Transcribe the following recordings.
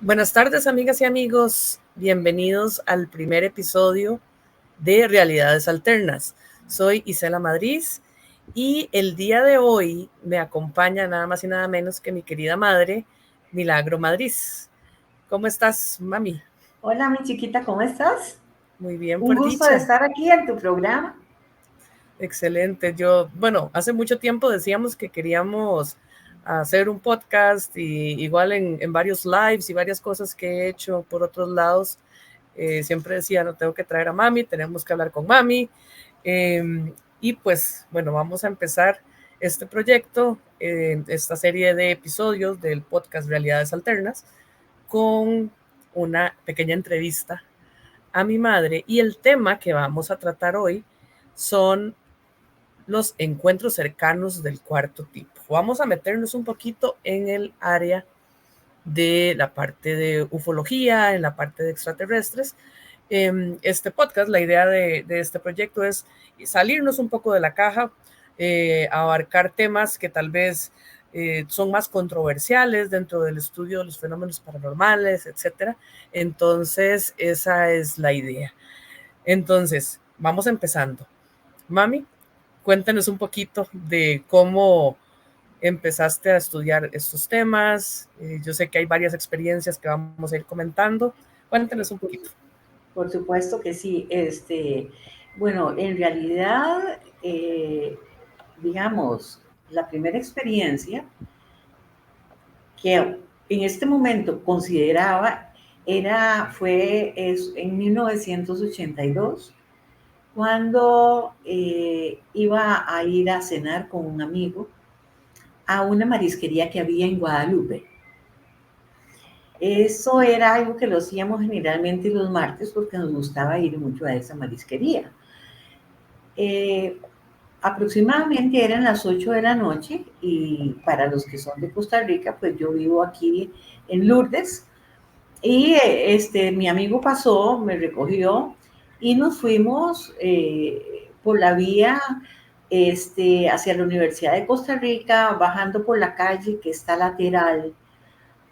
Buenas tardes, amigas y amigos. Bienvenidos al primer episodio de Realidades Alternas. Soy Isela Madrid y el día de hoy me acompaña nada más y nada menos que mi querida madre, Milagro Madrid. ¿Cómo estás, mami? Hola, mi chiquita, ¿cómo estás? Muy bien, Un por gusto de dicha. estar aquí en tu programa. Excelente. Hace mucho tiempo decíamos que queríamos hacer un podcast y igual en varios lives y varias cosas que he hecho por otros lados. Siempre decía, no tengo que traer a mami, tenemos que hablar con mami. Y pues, bueno, vamos a empezar este proyecto, esta serie de episodios del podcast Realidades Alternas, con una pequeña entrevista a mi madre. Y el tema que vamos a tratar hoy son los encuentros cercanos del cuarto tipo. Vamos a meternos un poquito en el área de la parte de ufología, en la parte de extraterrestres. Este podcast, la idea de este proyecto es salirnos un poco de la caja, abarcar temas que tal vez son más controversiales dentro del estudio de los fenómenos paranormales, etcétera. Entonces, esa es la idea. Entonces, vamos empezando. Mami, cuéntanos un poquito de cómo empezaste a estudiar estos temas. Yo sé que hay varias experiencias que vamos a ir comentando. Cuéntanos un poquito. Por supuesto que sí. Bueno, en realidad, digamos, la primera experiencia que en este momento consideraba fue en 1982, cuando iba a ir a cenar con un amigo a una marisquería que había en Guadalupe. Eso era algo que lo hacíamos generalmente los martes porque nos gustaba ir mucho a esa marisquería. Aproximadamente eran las 8 de la noche y para los que son de Costa Rica, pues yo vivo aquí en Lourdes y mi amigo pasó, me recogió y nos fuimos por la vía hacia la Universidad de Costa Rica, bajando por la calle que está lateral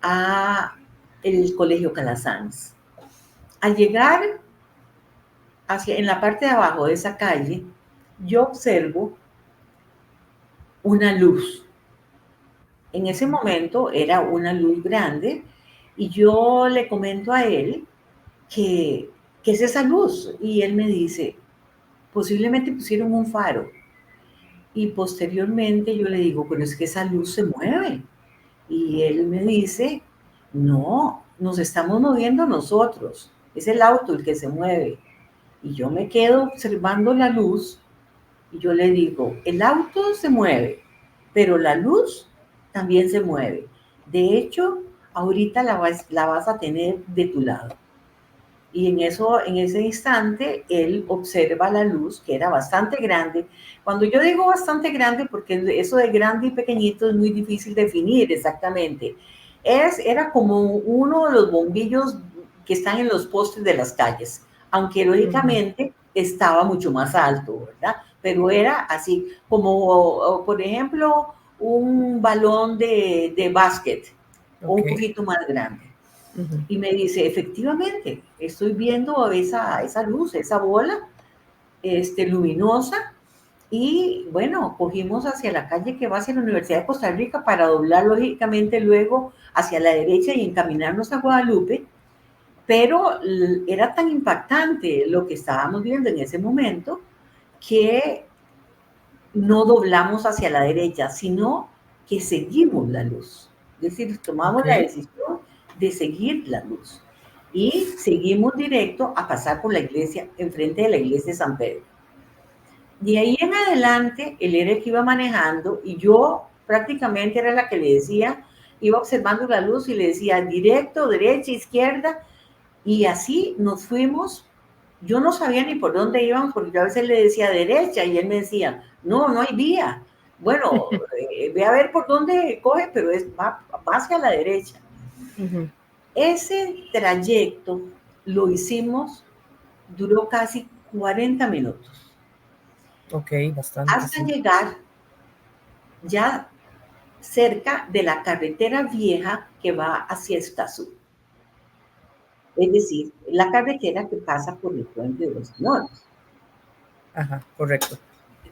a el Colegio Calasanz. Al llegar en la parte de abajo de esa calle, yo observo una luz. En ese momento era una luz grande y yo le comento a él que, ¿qué es esa luz? Y él me dice, posiblemente pusieron un faro. Y posteriormente yo le digo, pero es que esa luz se mueve. Y él me dice, no, nos estamos moviendo nosotros. Es el auto el que se mueve. Y yo me quedo observando la luz y yo le digo, el auto se mueve, pero la luz también se mueve. De hecho, ahorita la vas a tener de tu lado. Y en ese instante, él observa la luz, que era bastante grande. Cuando yo digo bastante grande, porque eso de grande y pequeñito es muy difícil definir exactamente. Era como uno de los bombillos que están en los postes de las calles, aunque lógicamente estaba mucho más alto, ¿verdad? Pero era así, como por ejemplo un balón de básquet, o un poquito más grande. Y me dice, efectivamente, estoy viendo esa luz, esa bola luminosa. Y bueno, cogimos hacia la calle que va hacia la Universidad de Costa Rica para doblar lógicamente luego hacia la derecha y encaminarnos a Guadalupe. Pero era tan impactante lo que estábamos viendo en ese momento que no doblamos hacia la derecha, sino que seguimos la luz. Es decir, tomamos la decisión de seguir la luz. Y seguimos directo a pasar por la iglesia, enfrente de la iglesia de San Pedro. De ahí en adelante, él era el que iba manejando y yo prácticamente era la que le decía, iba observando la luz y le decía directo, derecha, izquierda, y así nos fuimos. Yo no sabía ni por dónde íbamos, porque yo a veces le decía derecha y él me decía, no, no hay vía. Bueno, ve a ver por dónde coge, pero va hacia la derecha. Ese trayecto lo hicimos, duró casi 40 minutos. Ok, bastante. Hasta llegar ya cerca de la carretera vieja que va hacia Escazú. es decir, la carretera que pasa por el puente de los Anonos. Ajá, correcto.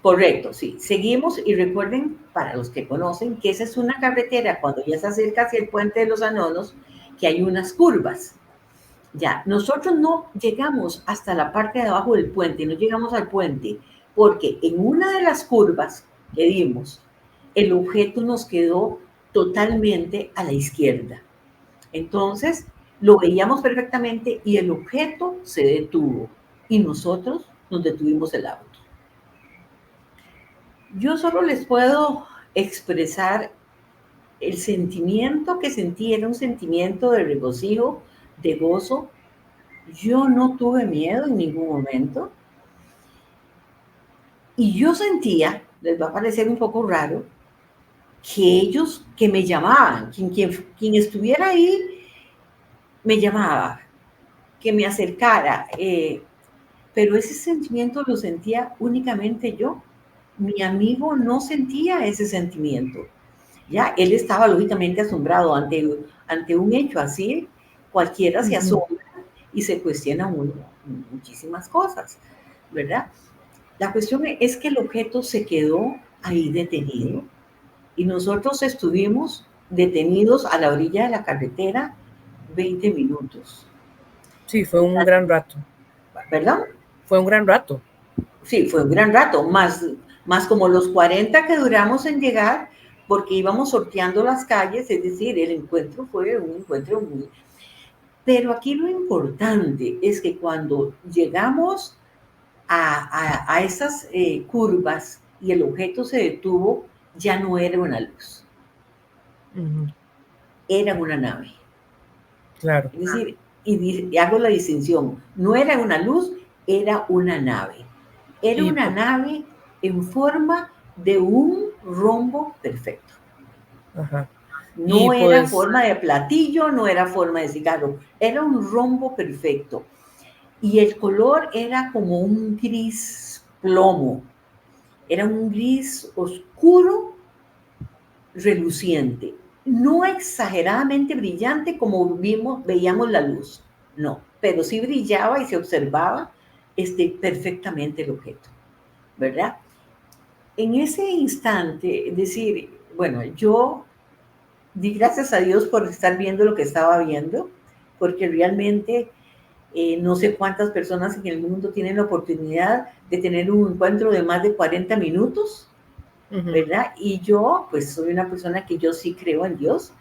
Correcto, sí. Seguimos y recuerden, para los que conocen, que esa es una carretera cuando ya se acerca hacia el puente de los Anonos, que hay unas curvas. Ya, nosotros no llegamos hasta la parte de abajo del puente, no llegamos al puente, porque en una de las curvas que dimos, el objeto nos quedó totalmente a la izquierda. Entonces, lo veíamos perfectamente y el objeto se detuvo y nosotros nos detuvimos el auto. Yo solo les puedo expresar el sentimiento que sentí, era un sentimiento de regocijo, de gozo. Yo no tuve miedo en ningún momento. Y yo sentía, les va a parecer un poco raro, que ellos que me llamaban, quien estuviera ahí me llamaba, que me acercara. Pero ese sentimiento lo sentía únicamente yo. Mi amigo no sentía ese sentimiento. Ya, él estaba lógicamente asombrado ante un hecho así. Cualquiera se asombra y se cuestiona uno muchísimas cosas, ¿verdad? La cuestión es que el objeto se quedó ahí detenido y nosotros estuvimos detenidos a la orilla de la carretera 20 minutos. Sí, fue un gran rato. ¿Verdad? Fue un gran rato. Sí, fue un gran rato, más como los 40 que duramos en llegar, porque íbamos sorteando las calles, es decir, el encuentro fue un encuentro muy... Pero aquí lo importante es que cuando llegamos a esas curvas y el objeto se detuvo, ya no era una luz, era una nave. Claro. Es decir, y hago la distinción, no era una luz, era una nave. Era una nave en forma de un rombo perfecto. Ajá. No era forma de platillo, no era forma de cigarro, era un rombo perfecto. Y el color era como un gris plomo, era un gris oscuro, reluciente, no exageradamente brillante como veíamos la luz, no, pero sí brillaba y se observaba perfectamente el objeto, ¿verdad? En ese instante, es decir, bueno, yo di gracias a Dios por estar viendo lo que estaba viendo, porque realmente no sé cuántas personas en el mundo tienen la oportunidad de tener un encuentro de más de 40 minutos, ¿verdad? Y yo, pues soy una persona que yo sí creo en Dios,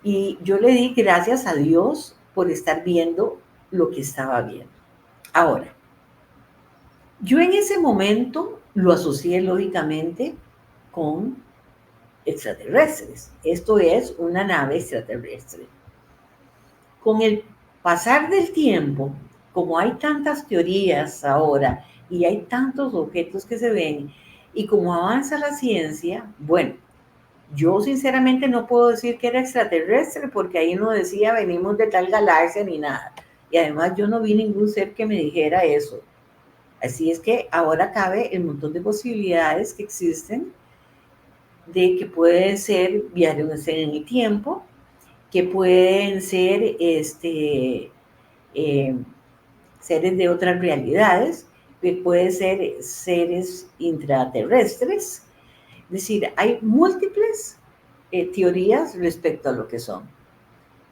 y yo le di gracias a Dios por estar viendo lo que estaba viendo. Ahora, yo en ese momento lo asocié lógicamente con extraterrestres. Esto es una nave extraterrestre. Con el pasar del tiempo, como hay tantas teorías ahora y hay tantos objetos que se ven, y como avanza la ciencia, bueno, yo sinceramente no puedo decir que era extraterrestre porque ahí no decía venimos de tal galaxia ni nada. Y además yo no vi ningún ser que me dijera eso. Así es que ahora cabe el montón de posibilidades que existen de que pueden ser viajes en el tiempo, que pueden ser seres de otras realidades, que pueden ser seres intraterrestres. Es decir, hay múltiples teorías respecto a lo que son.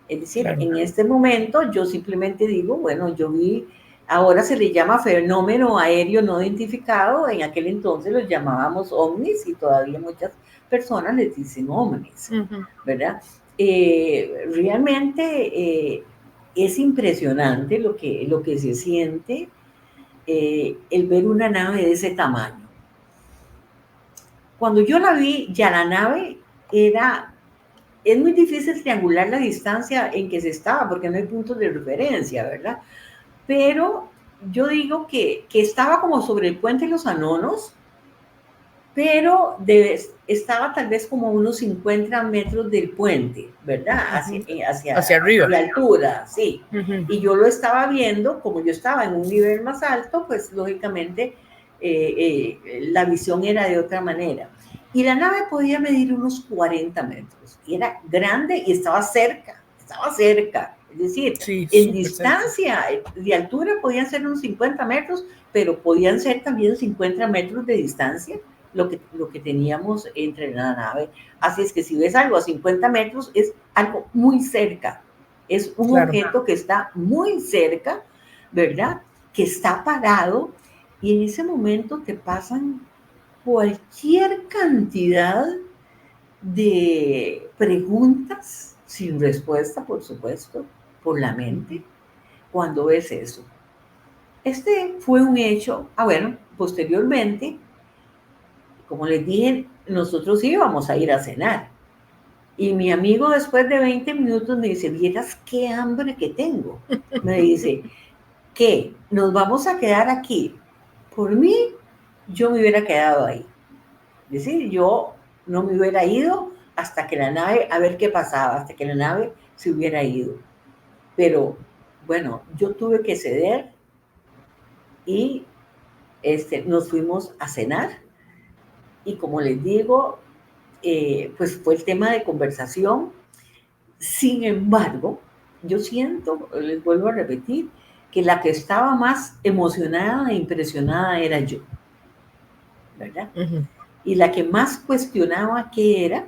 Es decir, claro, en este momento yo simplemente digo, bueno, yo vi, ahora se le llama fenómeno aéreo no identificado, en aquel entonces los llamábamos ovnis y todavía muchas personas les dicen ovnis, ¿verdad? Realmente es impresionante lo que se siente el ver una nave de ese tamaño. Cuando yo la vi, ya la nave es muy difícil triangular la distancia en que se estaba, porque no hay puntos de referencia, ¿verdad? Pero yo digo que estaba como sobre el puente de los Anonos, pero estaba tal vez como unos 50 metros del puente, ¿verdad? Hacia arriba. De altura, sí. Y yo lo estaba viendo, como yo estaba en un nivel más alto, pues lógicamente la visión era de otra manera. Y la nave podía medir unos 40 metros. Y era grande y estaba cerca, Es decir, Sí, en súper cerca. distancia de altura podían ser unos 50 metros, pero podían ser también 50 metros de distancia lo que teníamos entre la nave. Así es que si ves algo a 50 metros, es algo muy cerca. Es un Claro, objeto que está muy cerca, ¿verdad? Que está parado y en ese momento te pasan cualquier cantidad de preguntas sin respuesta, por supuesto, por la mente cuando ves eso. Este fue un hecho, bueno, posteriormente, como les dije, nosotros íbamos a ir a cenar. Y mi amigo después de 20 minutos me dice, vieras qué hambre que tengo. Me dice, ¿qué? ¿Nos vamos a quedar aquí? Por mí, yo me hubiera quedado ahí. Es decir, yo no me hubiera ido hasta que la nave, a ver qué pasaba, hasta que la nave se hubiera ido. Pero bueno, yo tuve que ceder y nos fuimos a cenar y como les digo, pues fue el tema de conversación. Sin embargo, yo siento, les vuelvo a repetir, que la que estaba más emocionada e impresionada era yo, ¿verdad? ujú, Y la que más cuestionaba qué era,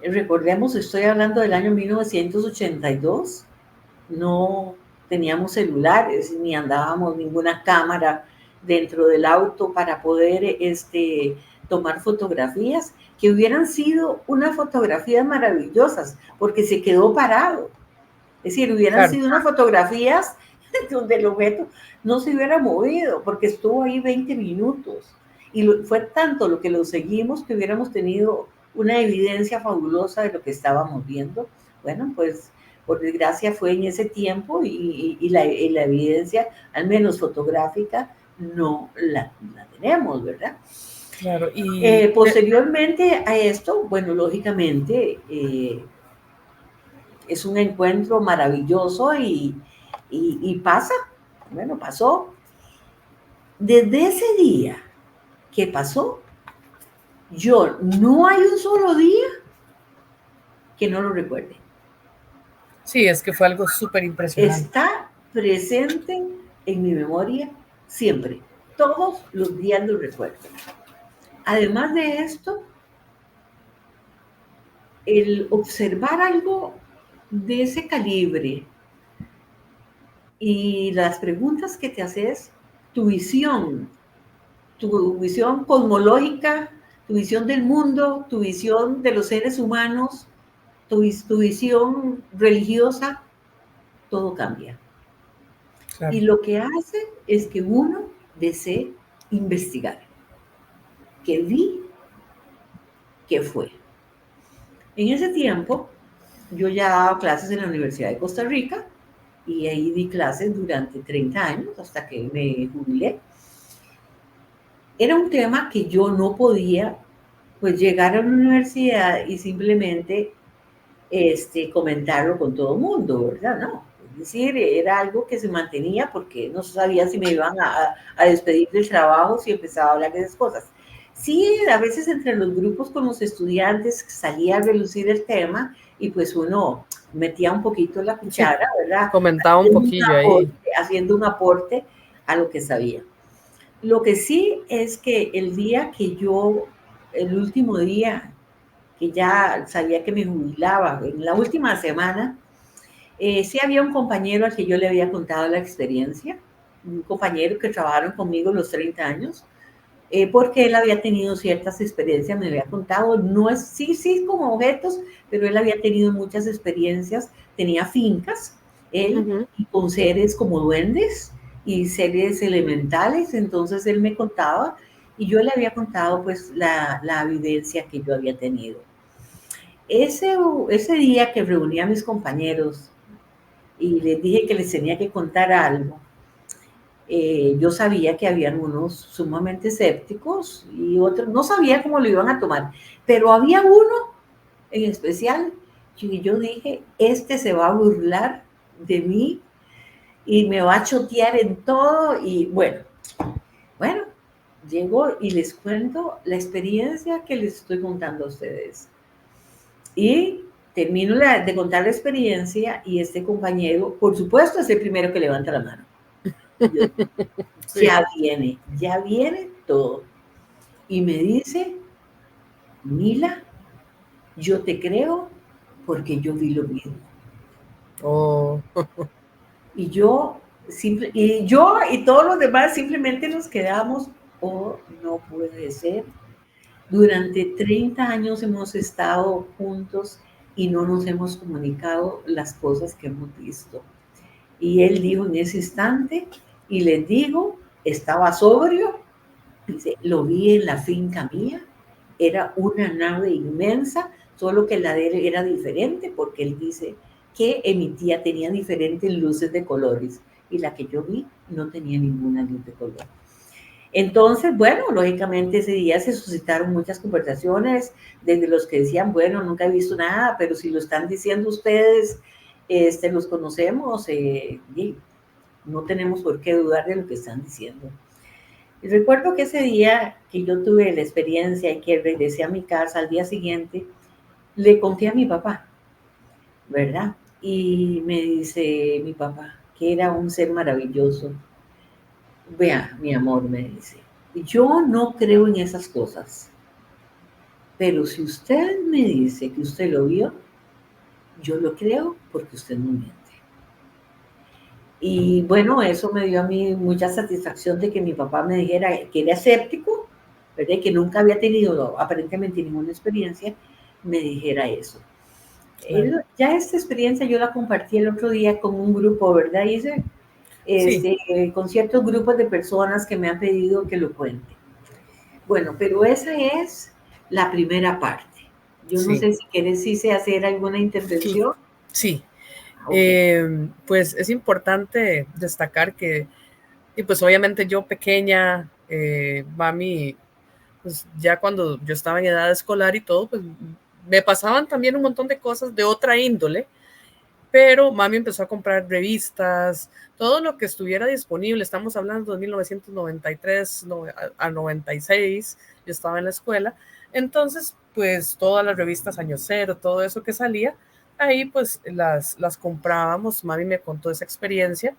recordemos, estoy hablando del año 1982, no teníamos celulares ni andábamos ninguna cámara dentro del auto para poder tomar fotografías que hubieran sido unas fotografías maravillosas porque se quedó parado. Es decir, hubieran claro, sido unas fotografías donde el objeto no se hubiera movido porque estuvo ahí 20 minutos. Y fue tanto lo que lo seguimos que hubiéramos tenido una evidencia fabulosa de lo que estábamos viendo. Bueno, pues por desgracia fue en ese tiempo y la evidencia, al menos fotográfica, no la tenemos, ¿verdad? claro. Posteriormente a esto, bueno, lógicamente es un encuentro maravilloso y pasa, bueno, pasó. Desde ese día que pasó, yo no hay un solo día que no lo recuerde. Sí, es que fue algo súper impresionante. Está presente en mi memoria siempre. Todos los días lo recuerdo. Además de esto, el observar algo de ese calibre y las preguntas que te haces, tu visión cosmológica, tu visión del mundo, tu visión de los seres humanos, tu visión religiosa, todo cambia. Claro, Y lo que hace es que uno desee investigar. ¿Qué vi? ¿Qué fue? En ese tiempo, yo ya daba clases en la Universidad de Costa Rica y ahí di clases durante 30 años hasta que me jubilé. Era un tema que yo no podía pues llegar a la universidad y simplemente comentarlo con todo el mundo, ¿verdad? No, es decir, era algo que se mantenía porque no sabía si me iban a despedir del trabajo si empezaba a hablar de esas cosas. Sí, a veces entre los grupos con los estudiantes salía a relucir el tema y pues uno metía un poquito la sí, cuchara, ¿verdad? comentaba un poquillo ahí. Haciendo un aporte a lo que sabía. Lo que sí es que el día que yo, el último día que ya sabía que me jubilaba, en la última semana, sí había un compañero al que yo le había contado la experiencia, un compañero que trabajaron conmigo los 30 años, porque él había tenido ciertas experiencias, me había contado, no es, sí, sí, como objetos, pero él había tenido muchas experiencias, tenía fincas, él, Ujú. y con seres como duendes y seres elementales, entonces él me contaba y yo le había contado pues la evidencia que yo había tenido. Ese día que reuní a mis compañeros y les dije que les tenía que contar algo, yo sabía que habían unos sumamente escépticos y otros no sabía cómo lo iban a tomar, pero había uno en especial que yo dije, este se va a burlar de mí y me va a chotear en todo y bueno, llego y les cuento la experiencia que les estoy contando a ustedes. Y termino de contar la experiencia y este compañero, por supuesto, es el primero que levanta la mano. Yo, Sí. ya viene todo. Y me dice, Mila, yo te creo porque yo vi lo mismo. Oh. Y yo y todos los demás simplemente nos quedamos, oh, no puede ser. Durante 30 años hemos estado juntos y no nos hemos comunicado las cosas que hemos visto. Y él dijo en ese instante, y les digo, estaba sobrio, dice, lo vi en la finca mía, era una nave inmensa, solo que la de él era diferente, porque él dice que emitía, tenía diferentes luces de colores, y la que yo vi no tenía ninguna luz de color. Entonces, bueno, lógicamente ese día se suscitaron muchas conversaciones, desde los que decían, bueno, nunca he visto nada, pero si lo están diciendo ustedes, los conocemos, no tenemos por qué dudar de lo que están diciendo. Y recuerdo que ese día que yo tuve la experiencia y que regresé a mi casa al día siguiente, le conté a mi papá, ¿verdad? Y me dice mi papá que era un ser maravilloso. Vea, mi amor, me dice, yo no creo en esas cosas, pero si usted me dice que usted lo vio, yo lo creo porque usted no miente. Y bueno, eso me dio a mí mucha satisfacción de que mi papá me dijera que era escéptico, ¿verdad? Que nunca había tenido aparentemente ninguna experiencia, me dijera eso. Claro. Ya esta experiencia yo la compartí el otro día con un grupo, ¿verdad? Hice Sí. con ciertos grupos de personas que me han pedido que lo cuente. Bueno, pero esa es la primera parte. Yo no Sí. sé si quieres hacer alguna intervención. Sí. Okay. Pues es importante destacar que, y pues obviamente yo pequeña, mami, pues ya cuando yo estaba en edad escolar y todo, pues me pasaban también un montón de cosas de otra índole, pero mami empezó a comprar revistas, todo lo que estuviera disponible, estamos hablando de 1993 a 96, yo estaba en la escuela, entonces pues todas las revistas Año Cero, todo eso que salía, ahí pues las comprábamos, mami me contó esa experiencia,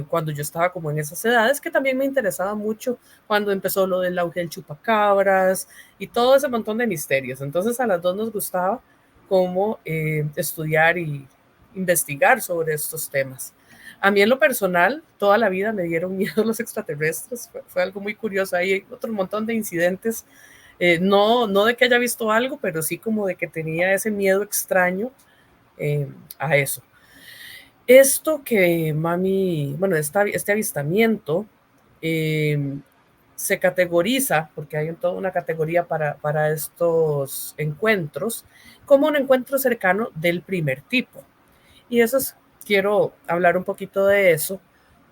cuando yo estaba como en esas edades, que también me interesaba mucho cuando empezó lo del auge del chupacabras y todo ese montón de misterios. Entonces a las dos nos gustaba como estudiar y investigar sobre estos temas. A mí en lo personal, toda la vida me dieron miedo los extraterrestres, fue algo muy curioso, hay otro montón de incidentes, no de que haya visto algo, pero sí como de que tenía ese miedo extraño a eso. Esto que mami, bueno, este avistamiento se categoriza, porque hay toda una categoría para estos encuentros, como un encuentro cercano del primer tipo. Y eso quiero hablar un poquito de eso,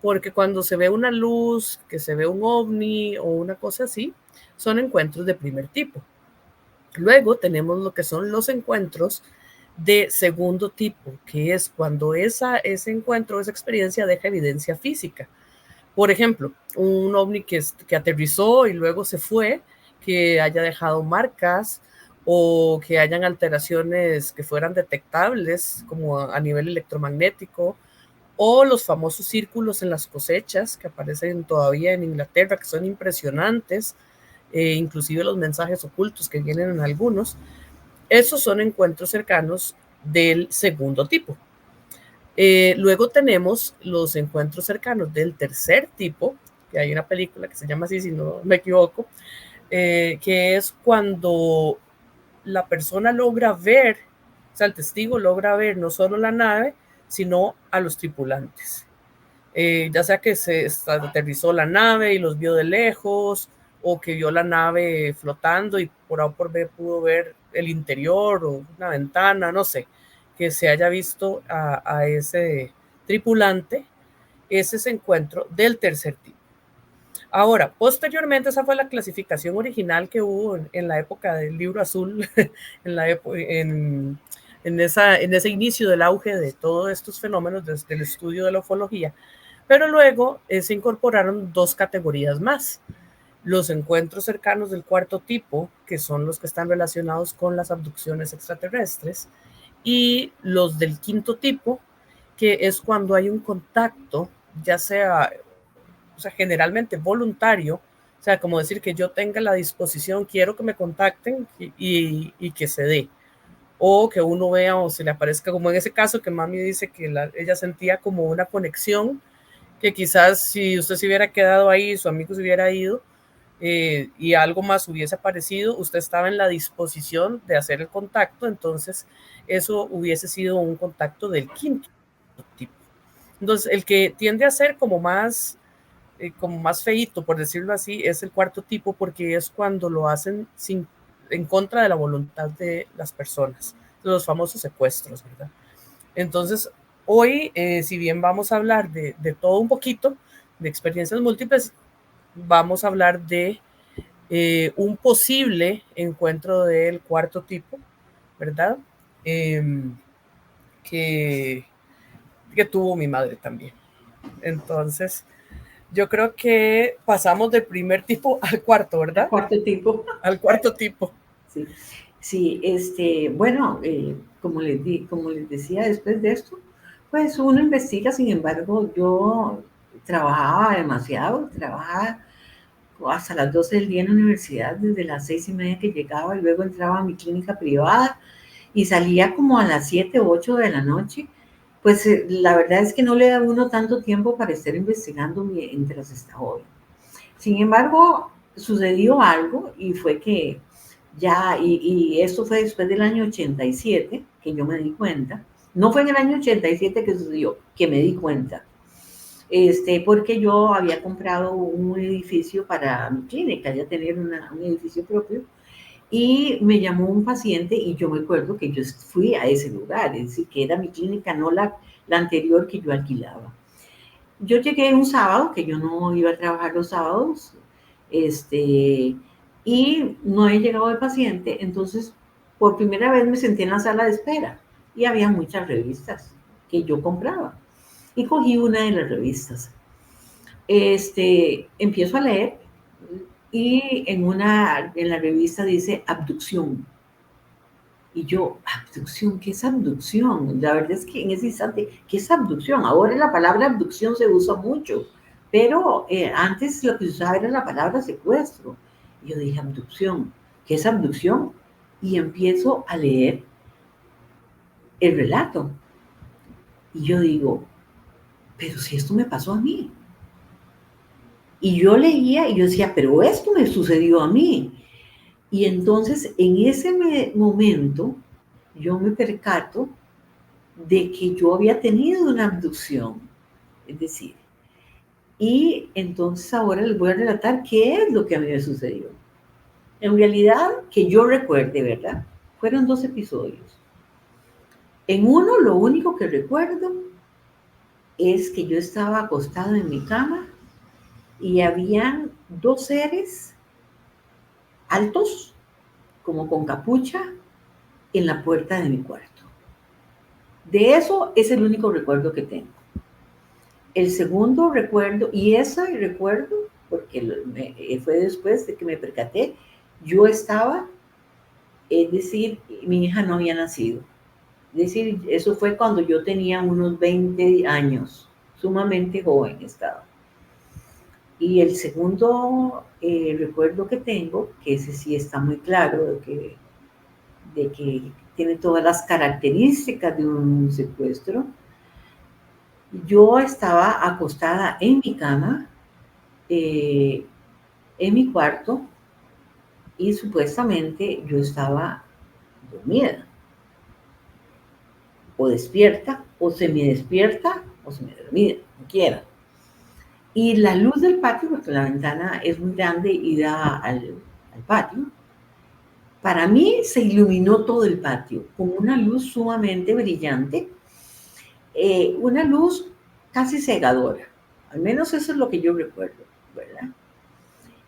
porque cuando se ve una luz, que se ve un ovni o una cosa así, son encuentros de primer tipo. Luego tenemos lo que son los encuentros de segundo tipo, que es cuando ese encuentro, esa experiencia deja evidencia física. Por ejemplo, un ovni que aterrizó y luego se fue, que haya dejado marcas o que hayan alteraciones que fueran detectables, como a nivel electromagnético, o los famosos círculos en las cosechas que aparecen todavía en Inglaterra, que son impresionantes, inclusive los mensajes ocultos que vienen en algunos. Esos son encuentros cercanos del segundo tipo. Luego tenemos los encuentros cercanos del tercer tipo, que hay una película que se llama así, si no me equivoco, que es cuando la persona logra ver, o sea, el testigo logra ver no solo la nave, sino a los tripulantes. Ya sea que se aterrizó la nave y los vio de lejos, o que vio la nave flotando y por A o por B pudo ver el interior o una ventana, no sé, que se haya visto a ese tripulante, ese es encuentro del tercer tipo. Ahora, posteriormente, esa fue la clasificación original que hubo en la época del libro azul, en ese inicio del auge de todos estos fenómenos desde el estudio de la ufología. Pero luego se incorporaron dos categorías más. Los encuentros cercanos del cuarto tipo, que son los que están relacionados con las abducciones extraterrestres, y los del quinto tipo, que es cuando hay un contacto, ya sea, o sea, generalmente voluntario, o sea, como decir que yo tenga la disposición, quiero que me contacten y que se dé. O que uno vea o se le aparezca, como en ese caso que mami dice que ella sentía como una conexión, que quizás si usted se hubiera quedado ahí, su amigo se hubiera ido y algo más hubiese aparecido, usted estaba en la disposición de hacer el contacto, entonces eso hubiese sido un contacto del quinto tipo. Entonces, el que tiende a ser como más feíto, por decirlo así, es el cuarto tipo, porque es cuando lo hacen en contra de la voluntad de las personas, los famosos secuestros, ¿verdad? Entonces, hoy, si bien vamos a hablar de todo un poquito, de experiencias múltiples, vamos a hablar de un posible encuentro del cuarto tipo, ¿verdad? Eh, que, que tuvo mi madre también. Entonces, yo creo que pasamos del primer tipo al cuarto, El ¿verdad? cuarto tipo. Al cuarto tipo. Sí, sí, bueno, como les decía, después de esto, pues uno investiga. Sin embargo, yo trabajaba demasiado, trabajaba hasta las 12 del día en la universidad, desde las 6:30 que llegaba, y luego entraba a mi clínica privada y salía como a las 7 o 8 de la noche. Pues la verdad es que no le da a uno tanto tiempo para estar investigando mientras está joven. Sin embargo, sucedió algo, y fue que y esto fue después del año 87 que yo me di cuenta. No fue en el año 87 que sucedió, que me di cuenta. Porque yo había comprado un edificio para mi clínica, ya tener un edificio propio, y me llamó un paciente y yo me acuerdo que yo fui a ese lugar, es decir, que era mi clínica, no la anterior que yo alquilaba. Yo llegué un sábado, que yo no iba a trabajar los sábados, y no he llegado el paciente. Entonces por primera vez me senté en la sala de espera y había muchas revistas que yo compraba, y cogí una de las revistas. Empiezo a leer, y en la revista dice abducción. Y yo, abducción, ¿qué es abducción? La verdad es que en ese instante, ¿qué es abducción? Ahora la palabra abducción se usa mucho, pero antes lo que se usaba era la palabra secuestro. Y yo dije, abducción, ¿qué es abducción? Y empiezo a leer el relato. Y yo digo, pero si esto me pasó a mí. Y yo leía y yo decía, pero esto me sucedió a mí. Y entonces en ese momento yo me percato de que yo había tenido una abducción. Es decir, y entonces ahora les voy a relatar qué es lo que a mí me sucedió. En realidad, que yo recuerde, ¿verdad? Fueron 2 episodios. En uno, lo único que recuerdo es que yo estaba acostada en mi cama y habían 2 seres altos, como con capucha, en la puerta de mi cuarto. De eso es el único recuerdo que tengo. El segundo recuerdo, y ese recuerdo, porque fue después de que me percaté, yo estaba, es decir, mi hija no había nacido. Es decir, eso fue cuando yo tenía unos 20 años, sumamente joven estaba. Y el segundo recuerdo que tengo, que ese sí está muy claro, de que tiene todas las características de un secuestro. Yo estaba acostada en mi cama, en mi cuarto, y supuestamente yo estaba dormida, o despierta, o semidespierta, o semidormida, como quiera. Y la luz del patio, porque la ventana es muy grande y da al patio, para mí se iluminó todo el patio con una luz sumamente brillante, una luz casi cegadora. Al menos eso es lo que yo recuerdo, ¿verdad?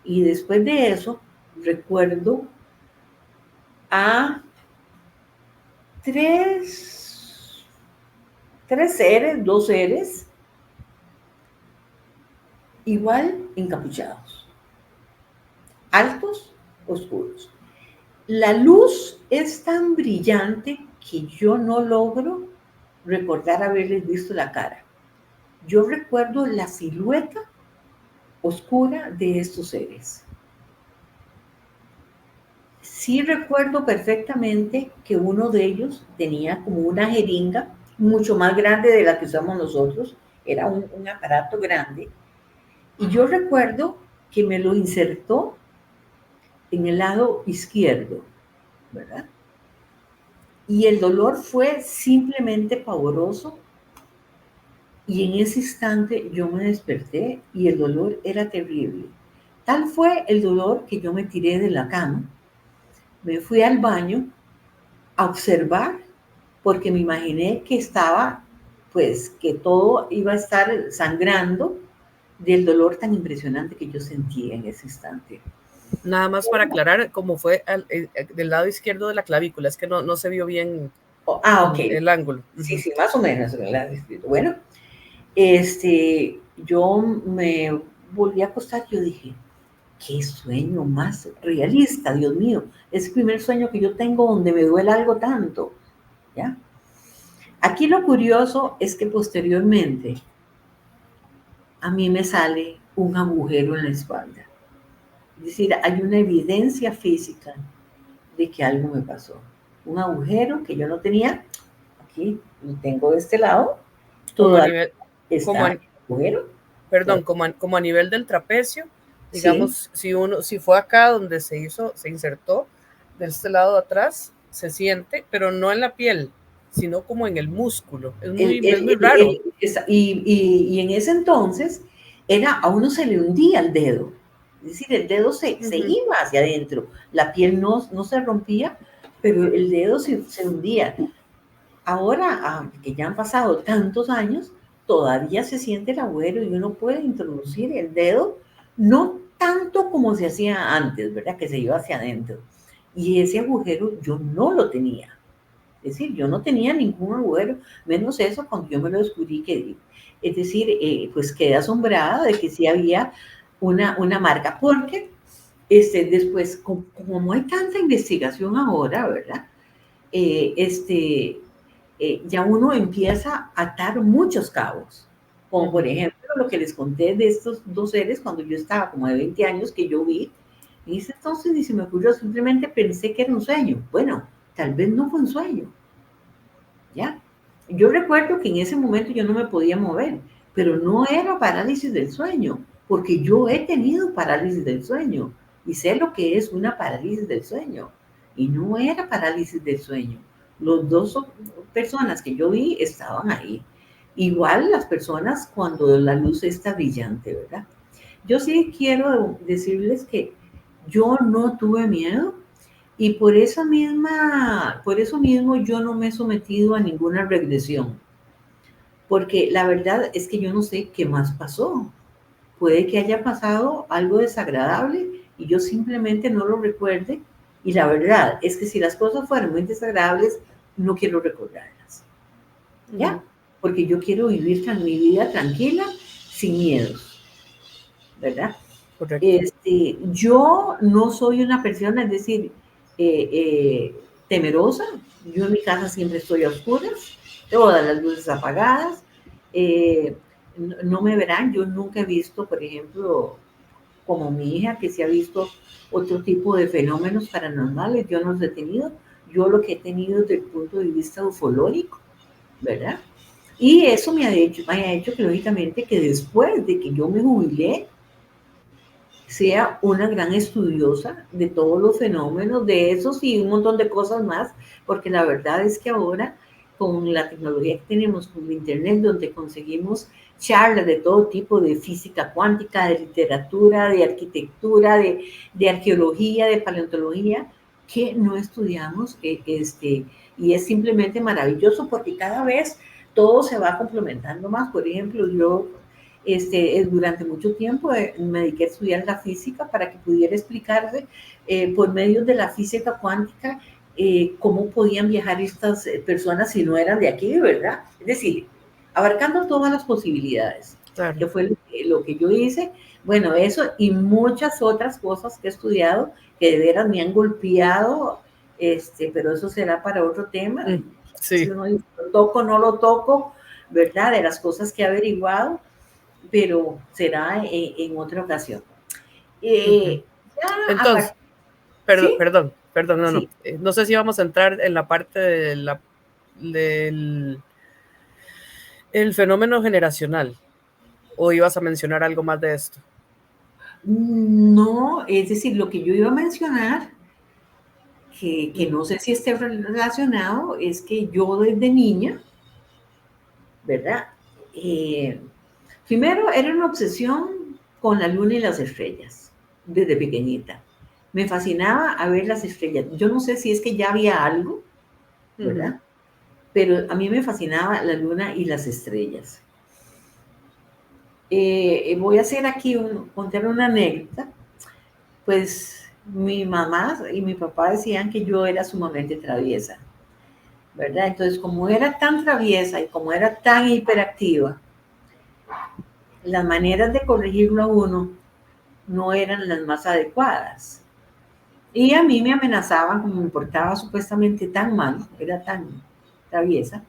Y después de eso, recuerdo a tres seres, 2 seres, igual encapuchados, altos, oscuros. La luz es tan brillante que yo no logro recordar haberles visto la cara. Yo recuerdo la silueta oscura de estos seres. Sí recuerdo perfectamente que uno de ellos tenía como una jeringa mucho más grande de la que usamos nosotros, era un aparato grande, y yo recuerdo que me lo insertó en el lado izquierdo, ¿verdad? Y el dolor fue simplemente pavoroso, y en ese instante yo me desperté y el dolor era terrible. Tal fue el dolor que yo me tiré de la cama, me fui al baño a observar, porque me imaginé que estaba, pues, que todo iba a estar sangrando del dolor tan impresionante que yo sentía en ese instante. Nada más para aclarar, cómo fue del lado izquierdo de la clavícula, es que no se vio bien Ok. el ángulo. Sí, sí, más o menos. Bueno, yo me volví a acostar y yo dije, qué sueño más realista, Dios mío. Es el primer sueño que yo tengo donde me duele algo tanto, ¿ya? Aquí lo curioso es que posteriormente a mí me sale un agujero en la espalda. Es decir, hay una evidencia física de que algo me pasó. Un agujero que yo no tenía, aquí lo tengo de este lado, Como a todavía nivel, como está a, el agujero. perdón, como a nivel del trapecio, Sí, digamos, si fue acá donde se insertó, de este lado de atrás, se siente, pero no en la piel, sino como en el músculo. Es muy raro. y en ese entonces a uno se le hundía el dedo. Es decir, el dedo se iba hacia adentro. La piel no se rompía, pero el dedo se hundía. Ahora, que ya han pasado tantos años, todavía se siente el agujero y uno puede introducir el dedo, no tanto como se hacía antes, ¿verdad? Que se iba hacia adentro. Y ese agujero yo no lo tenía. Es decir, yo no tenía ningún agujero, menos eso cuando yo me lo descubrí. Es decir, pues quedé asombrada de que sí había una marca, porque después, como hay tanta investigación ahora, ¿verdad? Ya uno empieza a atar muchos cabos, como por ejemplo lo que les conté de estos dos seres cuando yo estaba como de 20 años que yo vi, y ese entonces ni se me ocurrió, simplemente pensé que era un sueño. Bueno, tal vez no fue un sueño, ¿ya? Yo recuerdo que en ese momento yo no me podía mover, pero no era parálisis del sueño, porque yo he tenido parálisis del sueño y sé lo que es una parálisis del sueño, y no era parálisis del sueño. Los dos personas que yo vi estaban ahí. Igual las personas cuando la luz está brillante, ¿verdad? Yo sí quiero decirles que yo no tuve miedo, y por eso mismo yo no me he sometido a ninguna regresión, porque la verdad es que yo no sé qué más pasó. Puede que haya pasado algo desagradable y yo simplemente no lo recuerde, y la verdad es que si las cosas fueran muy desagradables, no quiero recordarlas, ¿ya? Porque yo quiero vivir mi vida tranquila, sin miedos, ¿verdad? Correcto. Yo no soy una persona, es decir, temerosa. Yo en mi casa siempre estoy a oscuras, todas las luces apagadas. No me verán, yo nunca he visto, por ejemplo, como mi hija, que se ha visto otro tipo de fenómenos paranormales. Yo no los he tenido. Yo lo que he tenido desde el punto de vista ufológico, ¿verdad? Y eso me ha hecho que, lógicamente, que después de que yo me jubilé, sea una gran estudiosa de todos los fenómenos, de esos y un montón de cosas más, porque la verdad es que ahora, con la tecnología que tenemos, con el internet, donde conseguimos charlas de todo tipo, de física cuántica, de literatura, de arquitectura, de arqueología, de paleontología, que no estudiamos, y es simplemente maravilloso, porque cada vez todo se va complementando más. Por ejemplo, yo durante mucho tiempo me dediqué a estudiar la física para que pudiera explicarse, por medio de la física cuántica, cómo podían viajar estas personas si no eran de aquí, ¿verdad? Es decir, abarcando todas las posibilidades, Claro. que fue lo que yo hice. Bueno, eso y muchas otras cosas que he estudiado, que de veras me han golpeado pero eso será para otro tema. Si Sí. uno dice, lo toco, no lo toco, ¿verdad? De las cosas que he averiguado, pero será en otra ocasión. Ujú. Ya a Entonces, partir, ¿sí? perdón, no, no. Sí. No sé si vamos a entrar en la parte del el fenómeno generacional o ibas a mencionar algo más de esto. No, es decir, lo que yo iba a mencionar, que no sé si esté relacionado, es que yo desde niña, ¿verdad? Eh, Primero era una obsesión con la luna y las estrellas, desde pequeñita. Me fascinaba a ver las estrellas. Yo no sé si es que ya había algo, Ujú. ¿verdad? Pero a mí me fascinaba la luna y las estrellas. Voy a hacer aquí, contar una anécdota. Pues mi mamá y mi papá decían que yo era sumamente traviesa, ¿verdad? Entonces, como era tan traviesa y como era tan hiperactiva, las maneras de corregirlo a uno no eran las más adecuadas. Y a mí me amenazaban, como me portaba supuestamente tan mal, era tan traviesa,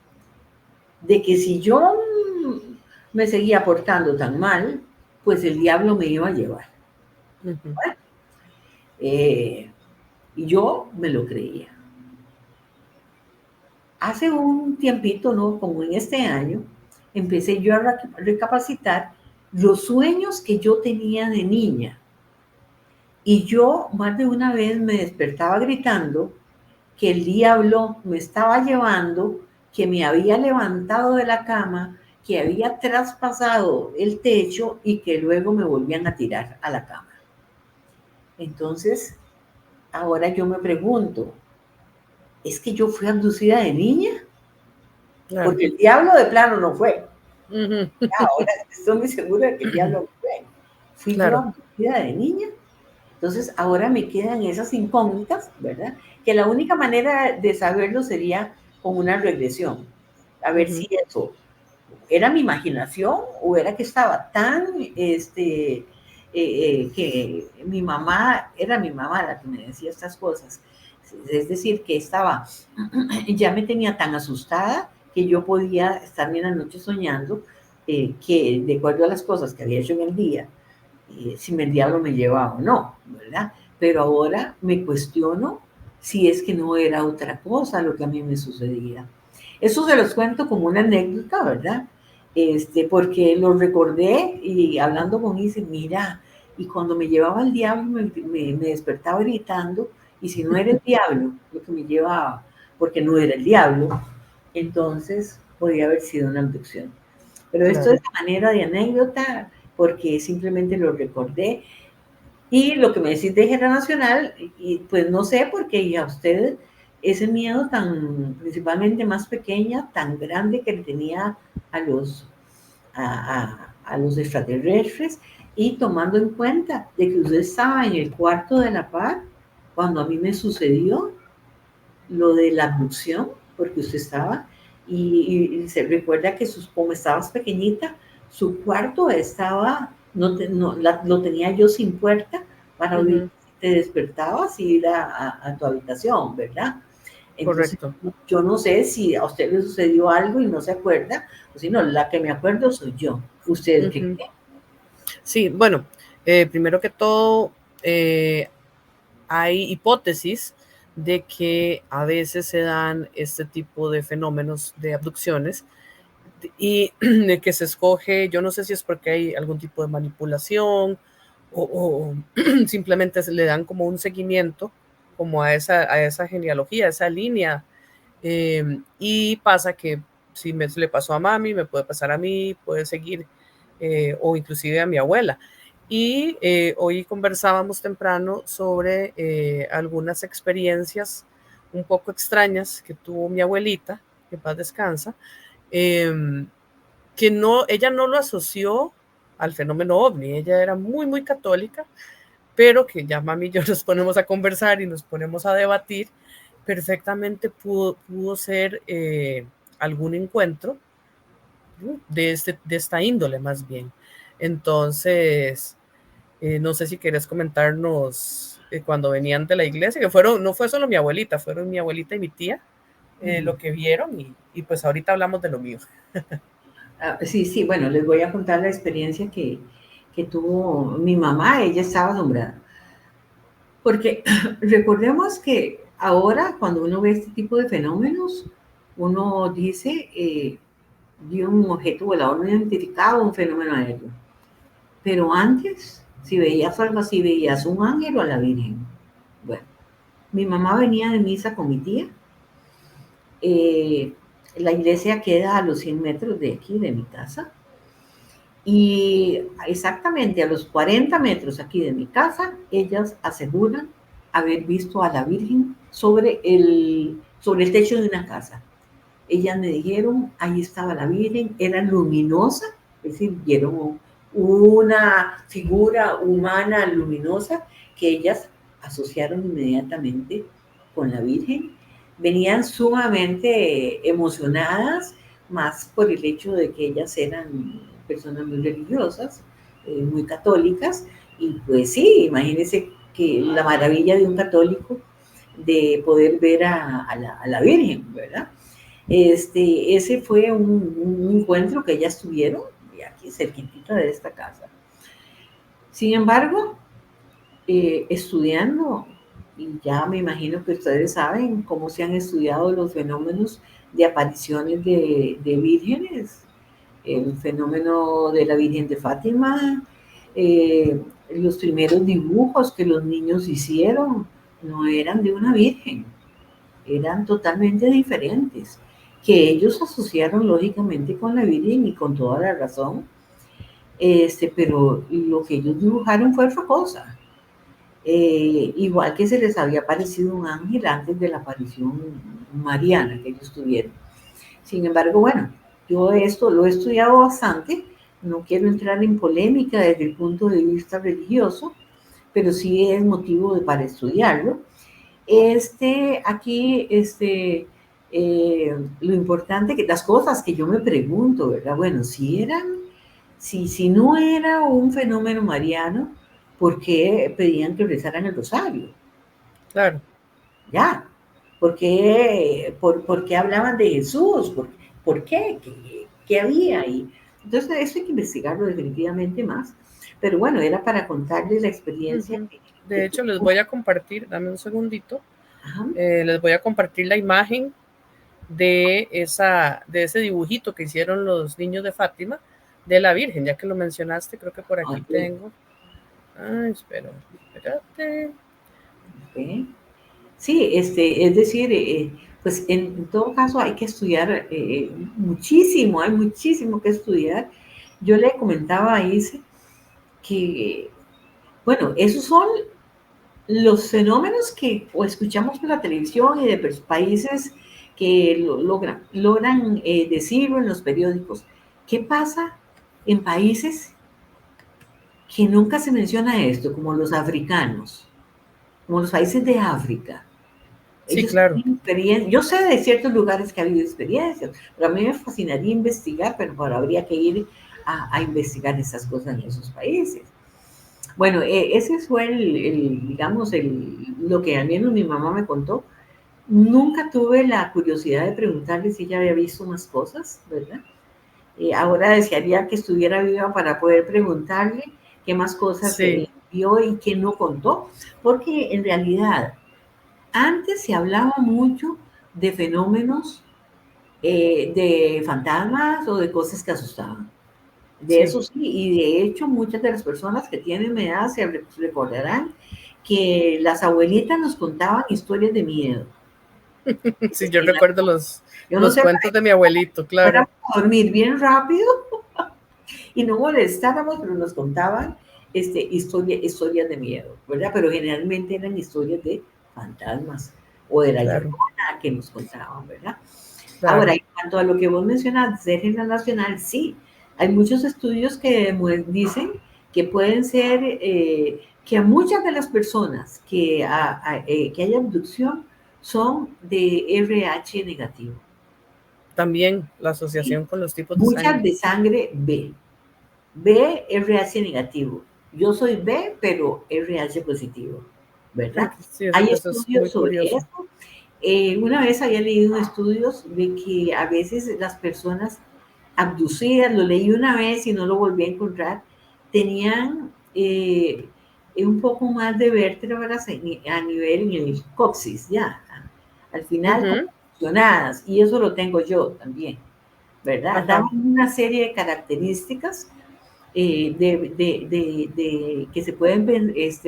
de que si yo me seguía portando tan mal, pues el diablo me iba a llevar. Ujú. Bueno, y yo me lo creía. Hace un tiempito, ¿no? Como en este año, empecé yo a recapacitar los sueños que yo tenía de niña. Y yo más de una vez me despertaba gritando que el diablo me estaba llevando, que me había levantado de la cama, que había traspasado el techo y que luego me volvían a tirar a la cama. Entonces, ahora yo me pregunto, ¿es que yo fui abducida de niña? Claro. Porque el diablo de plano no fue. Ujú. Ahora estoy muy segura de que el diablo no fue. Fui yo Claro. abducida de niña. Entonces, ahora me quedan esas incógnitas, ¿verdad? Que la única manera de saberlo sería con una regresión. A ver Ujú. si eso era mi imaginación o era que estaba tan, que mi mamá, era mi mamá la que me decía estas cosas. Es decir, que estaba, ya me tenía tan asustada que yo podía estarme en la noche soñando que de acuerdo a las cosas que había hecho en el día, si el diablo me llevaba o no, ¿verdad? Pero ahora me cuestiono si es que no era otra cosa lo que a mí me sucedía. Eso se los cuento como una anécdota, ¿verdad? Porque lo recordé y hablando con dice, mira, y cuando me llevaba el diablo me despertaba gritando, y si no era el diablo lo que me llevaba, porque no era el diablo, entonces podría haber sido una abducción. Pero esto Claro. es a manera de anécdota, porque simplemente lo recordé. Y lo que me decís de generacional, y pues no sé, porque a usted ese miedo tan, principalmente más pequeña, tan grande que le tenía a a los extraterrestres, y tomando en cuenta de que usted estaba en el cuarto de la par cuando a mí me sucedió lo de la abducción, porque usted estaba, y se recuerda que como estabas pequeñita, su cuarto estaba, lo tenía yo sin puerta para oír Ujú. si te despertabas y ir a tu habitación, ¿verdad? Entonces, Correcto. yo no sé si a usted le sucedió algo y no se acuerda, o si no, la que me acuerdo soy yo. ¿Usted qué Ujú. cree? Sí, bueno, primero que todo, hay hipótesis de que a veces se dan este tipo de fenómenos de abducciones y de que se escoge, yo no sé si es porque hay algún tipo de manipulación o simplemente se le dan como un seguimiento como a esa genealogía, a esa línea. Y pasa que si se le pasó a mami, me puede pasar a mí, puede seguir, o inclusive a mi abuela. Y hoy conversábamos temprano sobre algunas experiencias un poco extrañas que tuvo mi abuelita, que en paz descansa, em, que no, ella no lo asoció al fenómeno ovni, ella era muy, muy católica, pero que ya mami y yo nos ponemos a conversar y nos ponemos a debatir, perfectamente pudo ser algún encuentro de esta índole más bien. Entonces, no sé si quieres comentarnos cuando venían de la iglesia, que fueron, no fue solo mi abuelita, fueron mi abuelita y mi tía lo que vieron y pues ahorita hablamos de lo mío. Sí, bueno, les voy a contar la experiencia que tuvo mi mamá. Ella estaba asombrada. Porque recordemos que ahora cuando uno ve este tipo de fenómenos, uno dice, de un objeto volador no identificado, un fenómeno aéreo. Pero antes, si veías algo así, veías un ángel o a la Virgen. Bueno, mi mamá venía de misa con mi tía. La iglesia queda a los 100 metros de aquí, de mi casa. Y exactamente a los 40 metros aquí de mi casa, ellas aseguran haber visto a la Virgen sobre el techo de una casa. Ellas me dijeron, ahí estaba la Virgen, era luminosa, es decir, vieron una figura humana luminosa que ellas asociaron inmediatamente con la Virgen. Venían sumamente emocionadas, más por el hecho de que ellas eran personas muy religiosas, muy católicas, y pues sí, imagínense que la maravilla de un católico de poder ver a la Virgen, ¿verdad? Ese fue un encuentro que ellas tuvieron aquí cerquitita de esta casa. Sin embargo, estudiando, y ya me imagino que ustedes saben cómo se han estudiado los fenómenos de apariciones de vírgenes, el fenómeno de la Virgen de Fátima, los primeros dibujos que los niños hicieron no eran de una virgen, eran totalmente diferentes, que ellos asociaron lógicamente con la Virgen y con toda la razón, pero lo que ellos dibujaron fue otra cosa. Igual que se les había aparecido un ángel antes de la aparición mariana que ellos tuvieron. Sin embargo, bueno, yo esto lo he estudiado bastante, no quiero entrar en polémica desde el punto de vista religioso, pero sí es motivo para estudiarlo. Aquí, lo importante, que las cosas que yo me pregunto, ¿verdad? Bueno, si no era un fenómeno mariano, ¿por qué pedían que rezaran el rosario? Claro. Ya, ¿por qué hablaban de Jesús? ¿Por qué? ¿Qué había ahí? Entonces, eso hay que investigarlo definitivamente más. Pero bueno, era para contarles la experiencia. De hecho, les voy a compartir, dame un segundito, les voy a compartir la imagen de ese dibujito que hicieron los niños de Fátima de la Virgen, ya que lo mencionaste, creo que por aquí tengo. Espérate. Sí, es decir, pues en todo caso hay que estudiar muchísimo, hay muchísimo que estudiar. Yo le comentaba a Isa que, bueno, esos son los fenómenos que escuchamos por la televisión y de países que logran decirlo en los periódicos. ¿Qué pasa en países que nunca se menciona esto, como los africanos, como los países de África? Sí, claro. Yo sé de ciertos lugares que ha habido experiencias, pero a mí me fascinaría investigar, pero habría que ir a investigar esas cosas en esos países. Bueno, ese fue digamos, lo que al menos mi mamá me contó. Nunca tuve la curiosidad de preguntarle si ella había visto más cosas, ¿verdad? Ahora desearía que estuviera viva para poder preguntarle qué más cosas vio y qué no contó, porque en realidad antes se hablaba mucho de fenómenos de fantasmas o de cosas que asustaban. De eso sí, y de hecho muchas de las personas que tienen mi edad se recordarán que las abuelitas nos contaban historias de miedo. Sí, yo recuerdo los cuentos de mi abuelito, claro. Fuéramos a dormir bien rápido y no molestáramos, pero nos contaban historias de miedo, ¿verdad? Pero generalmente eran historias de fantasmas o de la Llorona que nos contaban, ¿verdad? Claro. Ahora, en cuanto a lo que vos mencionas, ser generacional, sí, hay muchos estudios que dicen que pueden ser, que a muchas de las personas que hay abducción son de RH negativo. También la asociación con los tipos de sangre. Muchas de sangre B. B, RH negativo. Yo soy B, pero RH positivo. ¿verdad? Sí, Hay eso es muy estudios sobre curioso. eso. Una vez había leído estudios de que a veces las personas abducidas, lo leí una vez y no lo volví a encontrar, tenían un poco más de vértebras a nivel en el coxis, ya, al final Ujú. funcionadas, y eso lo tengo yo también, ¿verdad? Ajá. Daban una serie de características que se pueden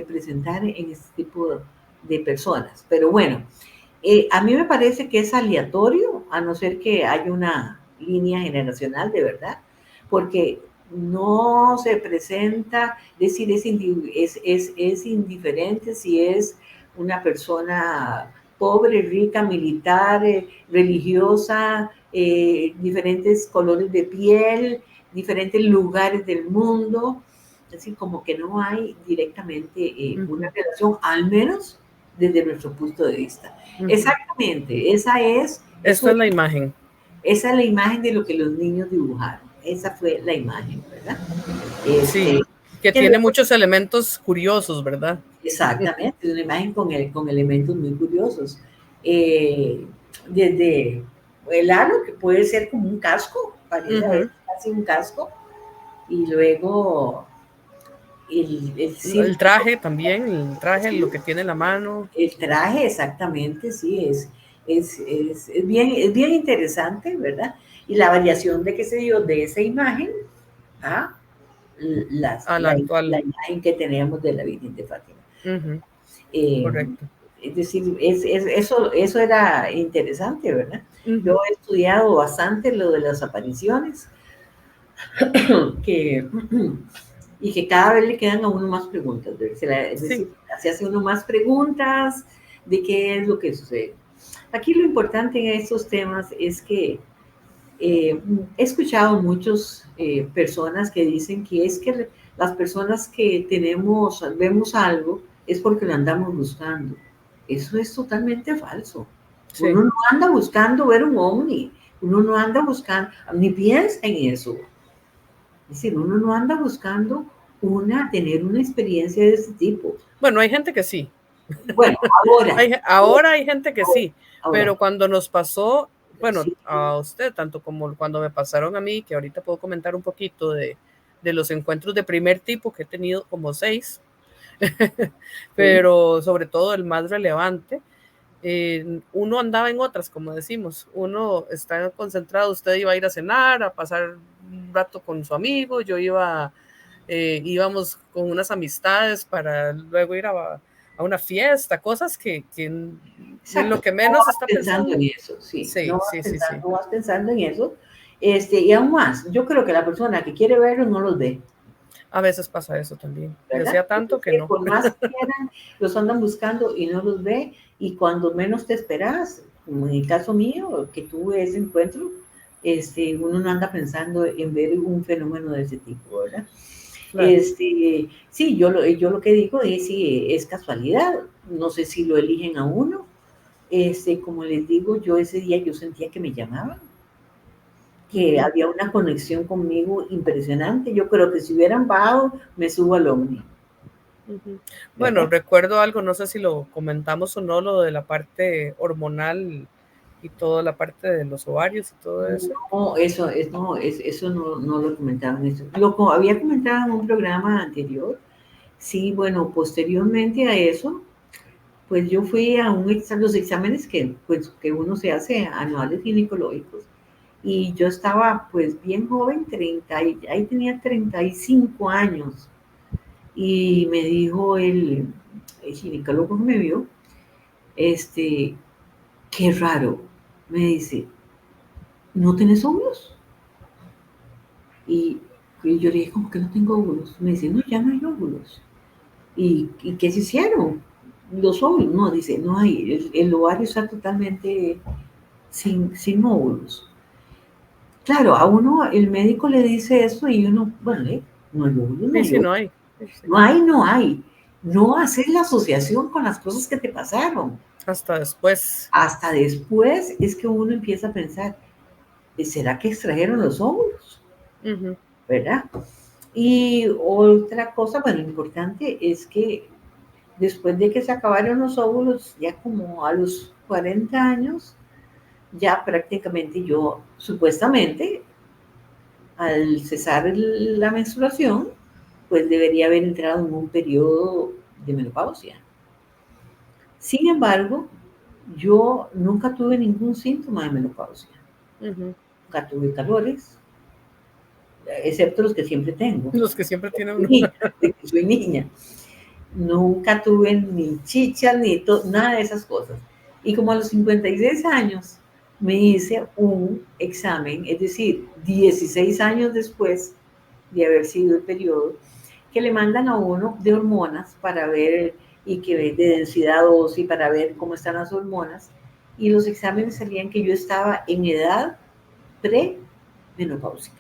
presentar en este tipo de personas. Pero bueno, a mí me parece que es aleatorio, a no ser que haya una línea generacional de verdad, porque no se presenta, es decir, es indiferente si es una persona pobre, rica, militar, religiosa, diferentes colores de piel, diferentes lugares del mundo, es decir, como que no hay directamente una Ujú, relación, al menos desde nuestro punto de vista. ujú. Exactamente, Esta es la imagen. esa es la imagen de lo que los niños dibujaron. Esa fue la imagen, ¿verdad? Sí, Este, que que tiene luego, muchos elementos curiosos, ¿verdad? exactamente, es una imagen con elementos muy curiosos. Eh, Desde el halo, que puede ser como un casco, parece a veces Ujú. casi un casco, y luego el El círculo, traje también, el traje, lo ¿sí? que tiene en la mano. El traje, exactamente, sí, es bien interesante, ¿verdad? Y la variación de, qué sé yo, de esa imagen a A la la actual. imagen que tenemos de la Virgen de Fátima. Ujú, Eh, correcto. es decir, eso era interesante, ¿verdad? Yo Ujú, he estudiado bastante lo de las apariciones, que, y que cada vez le quedan a uno más preguntas, es sí, decir, se hace uno más preguntas de qué es lo que sucede. Aquí lo importante en estos temas es que he escuchado muchas personas que dicen que es que las personas que vemos algo, es porque lo andamos buscando. Eso es totalmente falso. sí. Uno no anda buscando ver un ovni, uno no anda buscando, ni piensa en eso. Es decir, uno no anda buscando tener una experiencia de este tipo. Bueno, hay gente que sí. Bueno, ahora, Ahora hay gente que sí, ahora, pero cuando nos pasó, bueno, sí, a usted, tanto como cuando me pasaron a mí, que ahorita puedo comentar un poquito de los encuentros de primer tipo, que he tenido como 6, sí, pero sobre todo el más relevante, uno andaba en otras, como decimos, uno está concentrado, usted iba a ir a cenar, a pasar un rato con su amigo, íbamos con unas amistades para luego ir a una fiesta, cosas que en lo exacto. que No menos vas está pensando en pensando. eso, sí, Sí, sí, sí, sí. no vas pensando en eso. Y aún más, yo creo que la persona que quiere verlo no los ve, A veces pasa eso también. ¿verdad? Decía tanto Es que decir, no. por más que quieran, los andan buscando y no los ve, y cuando menos te esperas, como en el caso mío, que tuve ese encuentro, uno no anda pensando en ver un fenómeno de ese tipo, ¿verdad? Claro. Sí, yo lo que digo es si es casualidad, no sé si lo eligen a uno, como les digo, yo ese día yo sentía que me llamaban, que Ujú, había una conexión conmigo impresionante. Yo creo que si hubieran bajado, me subo al ovni, ujú. Bueno, ¿verdad? recuerdo algo, no sé si lo comentamos o no, lo de la parte hormonal y toda la parte de los ovarios y todo eso. No, eso no lo comentaban. Eso. Había comentado en un programa anterior. Sí, bueno, posteriormente a eso, pues yo fui a los exámenes que uno se hace anuales ginecológicos. Y yo estaba pues bien joven, ahí tenía 35 años. Y me dijo el ginecólogo que me vio, este, qué raro, me dice, ¿no tenés óvulos? Y, y yo le dije, ¿cómo que no tengo óvulos? Me dice, no, ya no hay óvulos. ¿Y qué se hicieron? Los óvulos, no, dice, no hay, el ovario está totalmente sin óvulos. Claro, a uno el médico le dice eso y uno, bueno, no hay óvulos, no Sí, hay sí, óvulos. no hay. Sí, sí. No hay, no hay. No hacer la asociación con las cosas que te pasaron. Hasta después. Hasta después es que uno empieza a pensar, ¿será que extrajeron los óvulos? Ujú, ¿Verdad? Y otra cosa, bueno, importante es que después de que se acabaron los óvulos, ya como a los 40 años, ya prácticamente yo, supuestamente, al cesar la menstruación, pues debería haber entrado en un periodo de menopausia. Sin embargo, yo nunca tuve ningún síntoma de menopausia. Nunca tuve calores, excepto los que siempre tengo. Los que siempre tienen uno. De que soy niña. Nunca tuve ni chichas, ni nada de esas cosas. Y como a los 56 años me hice un examen, es decir, 16 años después de haber sido el periodo, que le mandan a uno de hormonas para ver y que de densidad ósea para ver cómo están las hormonas. Y los exámenes salían que yo estaba en edad premenopáusica.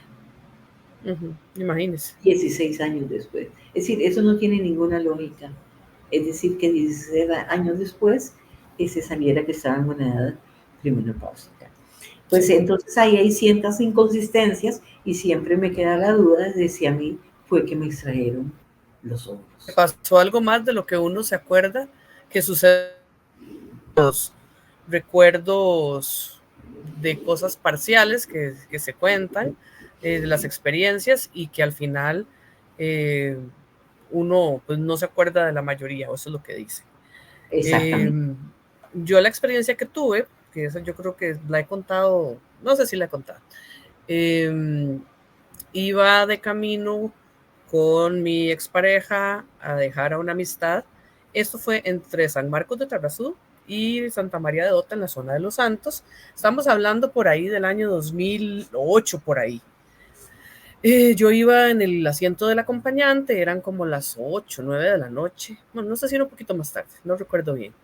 Imagínese. 16 años después. Es decir, eso no tiene ninguna lógica. Es decir, que 16 años después se saliera que estaba en una edad premenopáusica. Pues sí. Entonces ahí hay ciertas inconsistencias y siempre me queda la duda de si a mí fue que me extrajeron los óvulos. Pasó algo más de lo que uno se acuerda que sucede los recuerdos de cosas parciales que se cuentan, de las experiencias y que al final uno pues, no se acuerda de la mayoría, o eso es lo que dice. Exactamente. Yo la experiencia que tuve, que esa yo creo que la he contado, no sé si la he contado, iba de camino con mi expareja a dejar a una amistad. Esto fue entre San Marcos de Tarrazú y Santa María de Dota en la zona de Los Santos. Estamos hablando por ahí del año 2008, por ahí. Yo iba en el asiento del acompañante, eran como las 8, 9 de la noche. Bueno, no sé si era un poquito más tarde, no recuerdo bien.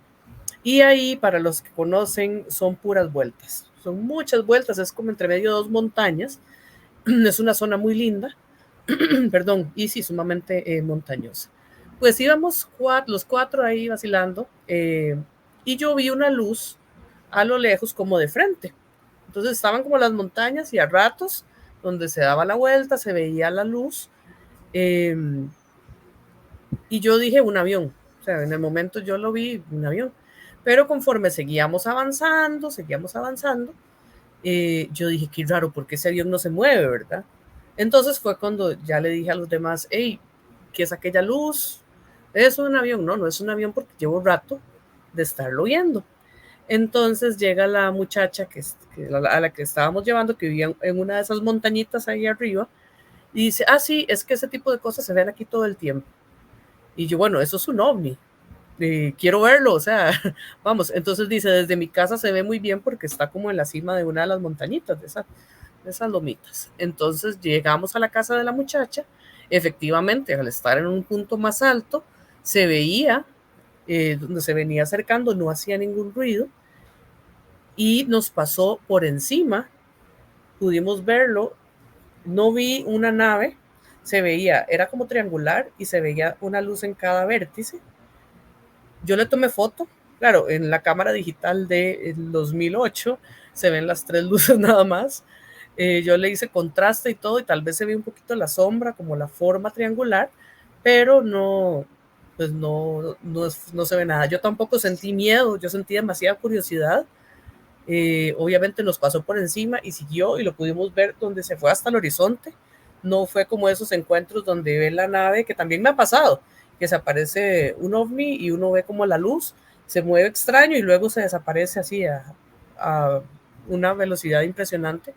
Y ahí, para los que conocen, son puras vueltas. Son muchas vueltas, es como entre medio de dos montañas. Es una zona muy linda. Perdón, y sí, sumamente montañosa. Pues íbamos los cuatro ahí vacilando y yo vi una luz a lo lejos como de frente. Entonces estaban como las montañas y a ratos donde se daba la vuelta se veía la luz y yo dije un avión. O sea, en el momento yo lo vi, un avión. Pero conforme seguíamos avanzando, yo dije, qué raro, porque ese avión no se mueve, ¿verdad? Entonces fue cuando ya le dije a los demás, hey, ¿qué es aquella luz? ¿Es un avión? No, no es un avión porque llevo un rato de estarlo viendo. Entonces llega la muchacha a la que estábamos llevando, que vivía en una de esas montañitas ahí arriba, y dice, sí, es que ese tipo de cosas se ven aquí todo el tiempo. Y yo, bueno, eso es un ovni. Quiero verlo, o sea, vamos, entonces dice, desde mi casa se ve muy bien porque está como en la cima de una de las montañitas, de esas lomitas. Entonces llegamos a la casa de la muchacha, efectivamente, al estar en un punto más alto, se veía, donde se venía acercando, no hacía ningún ruido, y nos pasó por encima, pudimos verlo, no vi una nave, se veía, era como triangular, y se veía una luz en cada vértice. Yo le tomé foto, claro, en la cámara digital del 2008 se ven las tres luces nada más. Yo le hice contraste y todo, y tal vez se ve un poquito la sombra, como la forma triangular, pero no, pues no se ve nada. Yo tampoco sentí miedo, yo sentí demasiada curiosidad. Obviamente nos pasó por encima y siguió, y lo pudimos ver donde se fue hasta el horizonte. No fue como esos encuentros donde ve la nave, que también me ha pasado, que se aparece un ovni y uno ve como la luz se mueve extraño y luego se desaparece así a una velocidad impresionante.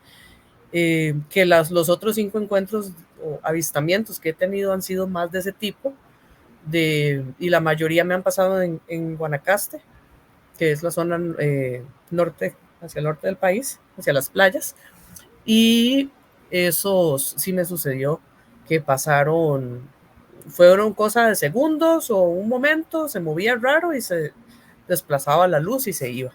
Que los otros 5 encuentros o avistamientos que he tenido han sido más de ese tipo, y la mayoría me han pasado en Guanacaste, que es la zona norte, hacia el norte del país, hacia las playas, y esos sí me sucedió que fueron cosa de segundos o un momento, se movía raro y se desplazaba la luz y se iba.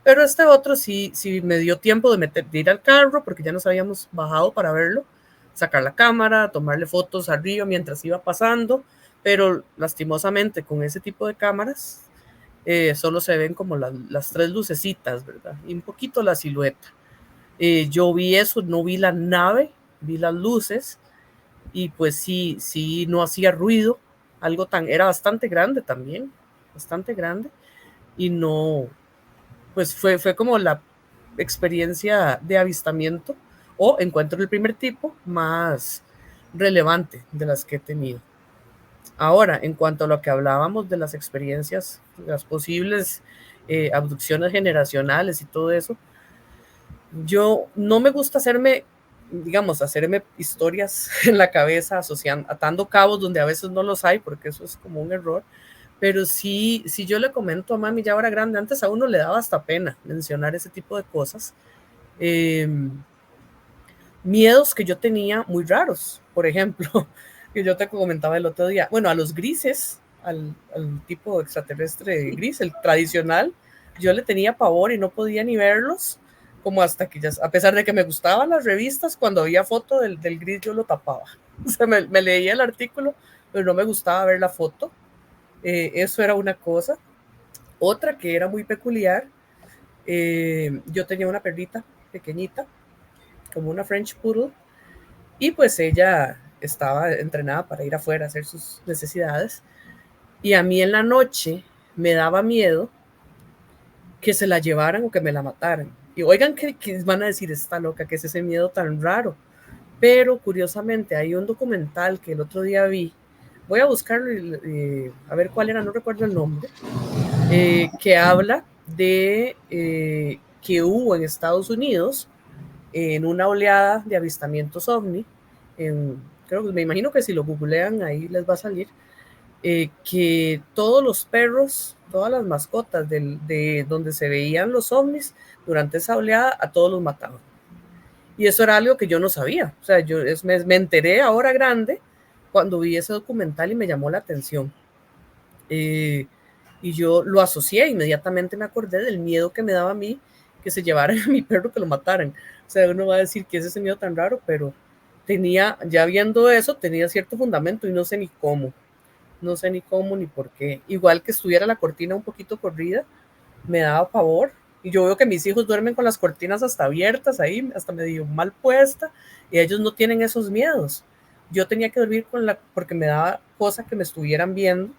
Pero este otro sí me dio tiempo de ir al carro, porque ya nos habíamos bajado para verlo, sacar la cámara, tomarle fotos arriba mientras iba pasando, pero lastimosamente con ese tipo de cámaras solo se ven como las tres lucecitas, ¿verdad? Y un poquito la silueta. Yo vi eso, no vi la nave, vi las luces, y pues sí no hacía ruido, era bastante grande también, bastante grande, y no, pues fue como la experiencia de avistamiento o encuentro del primer tipo más relevante de las que he tenido. Ahora, en cuanto a lo que hablábamos de las experiencias, las posibles abducciones generacionales y todo eso, yo no me gusta hacerme, digamos, hacerme historias en la cabeza, asociando, atando cabos donde a veces no los hay, porque eso es como un error. Pero sí, si yo le comento a mami ya ahora grande, antes a uno le daba hasta pena mencionar ese tipo de cosas. Eh, Miedos que yo tenía muy raros, por ejemplo, que yo te comentaba el otro día, bueno, a los grises, al tipo extraterrestre gris, el tradicional, yo le tenía pavor y no podía ni verlos, como hasta que ya, a pesar de que me gustaban las revistas, cuando había foto del gris yo lo tapaba. O sea, me leía el artículo, pero no me gustaba ver la foto. Eso era una cosa. Otra que era muy peculiar, yo tenía una perrita pequeñita, como una French Poodle, y pues ella estaba entrenada para ir afuera a hacer sus necesidades. Y a mí en la noche me daba miedo que se la llevaran o que me la mataran. Y oigan que van a decir, está loca, que es ese miedo tan raro. Pero curiosamente hay un documental que el otro día vi, voy a buscarlo y a ver cuál era, no recuerdo el nombre, que habla de que hubo en Estados Unidos en una oleada de avistamientos ovni, creo que me imagino que si lo googlean ahí les va a salir, que todos los perros, todas las mascotas de donde se veían los ovnis durante esa oleada, a todos los mataban. Y eso era algo que yo no sabía. O sea, me enteré ahora grande cuando vi ese documental y me llamó la atención. Y yo lo asocié, inmediatamente me acordé del miedo que me daba a mí que se llevaran a mi perro, que lo mataran. O sea, uno va a decir que es ese miedo tan raro, pero tenía, ya viendo eso, tenía cierto fundamento y no sé ni cómo. No sé ni cómo ni por qué. Igual que estuviera la cortina un poquito corrida, me daba pavor. Y yo veo que mis hijos duermen con las cortinas hasta abiertas ahí, hasta medio mal puesta, y ellos no tienen esos miedos. Yo tenía que dormir porque me daba cosa que me estuvieran viendo,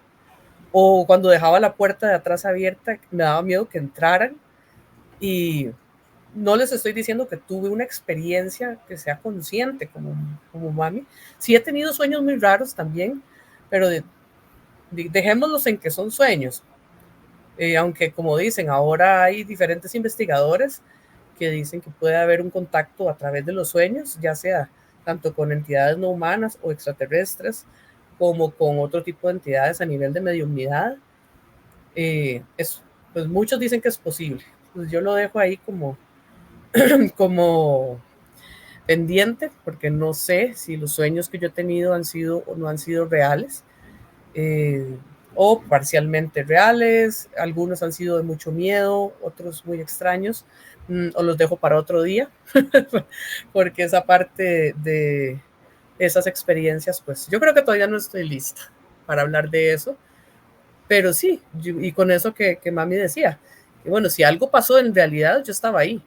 o cuando dejaba la puerta de atrás abierta, me daba miedo que entraran. Y no les estoy diciendo que tuve una experiencia que sea consciente como mami. Sí he tenido sueños muy raros también, pero dejémoslos en que son sueños. Aunque como dicen, ahora hay diferentes investigadores que dicen que puede haber un contacto a través de los sueños, ya sea tanto con entidades no humanas o extraterrestres, como con otro tipo de entidades a nivel de mediunidad. Pues muchos dicen que es posible. Pues yo lo dejo ahí como pendiente, porque no sé si los sueños que yo he tenido han sido o no han sido reales, o parcialmente reales. Algunos han sido de mucho miedo, otros muy extraños, o los dejo para otro día, porque esa parte de esas experiencias, pues yo creo que todavía no estoy lista para hablar de eso. Pero sí, y con eso que mami decía, que bueno, si algo pasó en realidad, yo estaba ahí,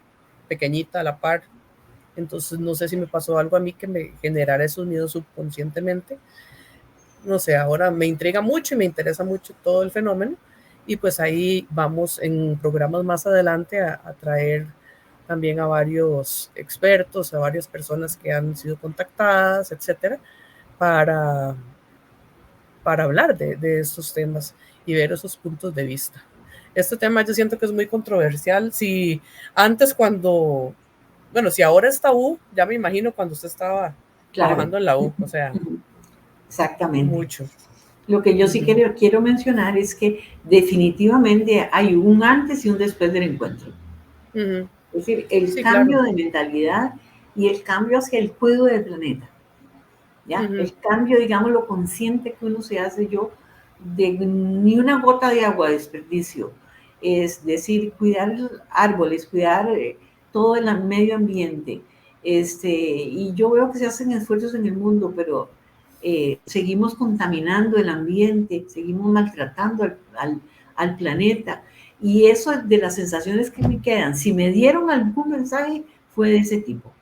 pequeñita a la par. Entonces no sé si me pasó algo a mí que me generara esos miedos subconscientemente. No sé, ahora me intriga mucho y me interesa mucho todo el fenómeno. Y pues ahí vamos en programas más adelante a traer también a varios expertos, a varias personas que han sido contactadas, etcétera, para, para hablar de estos temas y ver esos puntos de vista. Este tema yo siento que es muy controversial. Si antes cuando, bueno, si ahora está U, ya me imagino cuando usted estaba Claro. trabajando en la U, o sea, Exactamente. mucho. Lo que yo sí quiero mencionar es que definitivamente hay un antes y un después del encuentro. Es decir, el Sí, cambio claro. de mentalidad y el cambio hacia el cuidado del planeta. ¿Ya? El cambio, digamos, lo consciente que uno se hace yo de ni una gota de agua de desperdicio. Es decir, cuidar árboles, cuidar todo el medio ambiente. Y yo veo que se hacen esfuerzos en el mundo, pero seguimos contaminando el ambiente, seguimos maltratando al planeta. Y eso de las sensaciones que me quedan, si me dieron algún mensaje, fue de ese tipo,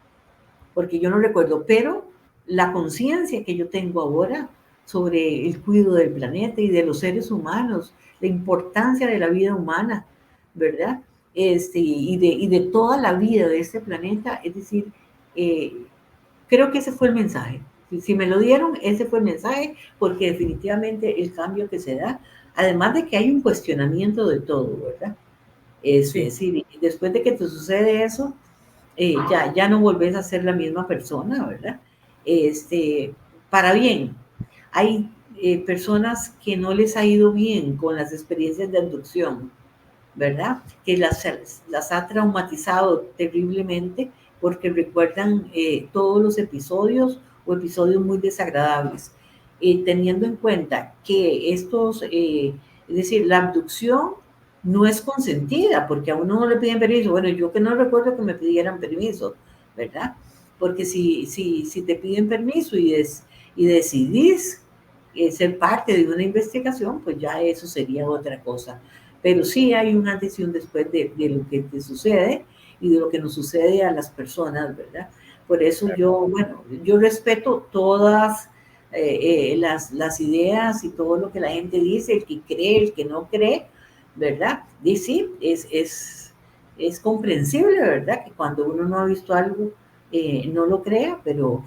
porque yo no recuerdo, pero la conciencia que yo tengo ahora sobre el cuidado del planeta y de los seres humanos, la importancia de la vida humana, ¿verdad? Y de toda la vida de este planeta, es decir, creo que ese fue el mensaje. Si me lo dieron, ese fue el mensaje, porque definitivamente el cambio que se da, además de que hay un cuestionamiento de todo, ¿verdad? Es Sí, decir, después de que te sucede eso, ya no volvés a ser la misma persona, ¿verdad? Este, para bien, hay personas que no les ha ido bien con las experiencias de abducción, ¿verdad? Que las ha traumatizado terriblemente porque recuerdan todos los episodios o episodios muy desagradables. Teniendo en cuenta que es decir, la abducción no es consentida porque a uno no le piden permiso. Bueno, yo que no recuerdo que me pidieran permiso, ¿verdad? Porque si te piden permiso y decidís ser parte de una investigación, pues ya eso sería otra cosa. Pero sí hay un antes y un después de lo que te sucede y de lo que nos sucede a las personas, ¿verdad? Por eso claro. yo respeto todas las ideas y todo lo que la gente dice, el que cree, el que no cree, ¿verdad? Y sí, es comprensible, ¿verdad? Que cuando uno no ha visto algo, no lo crea, pero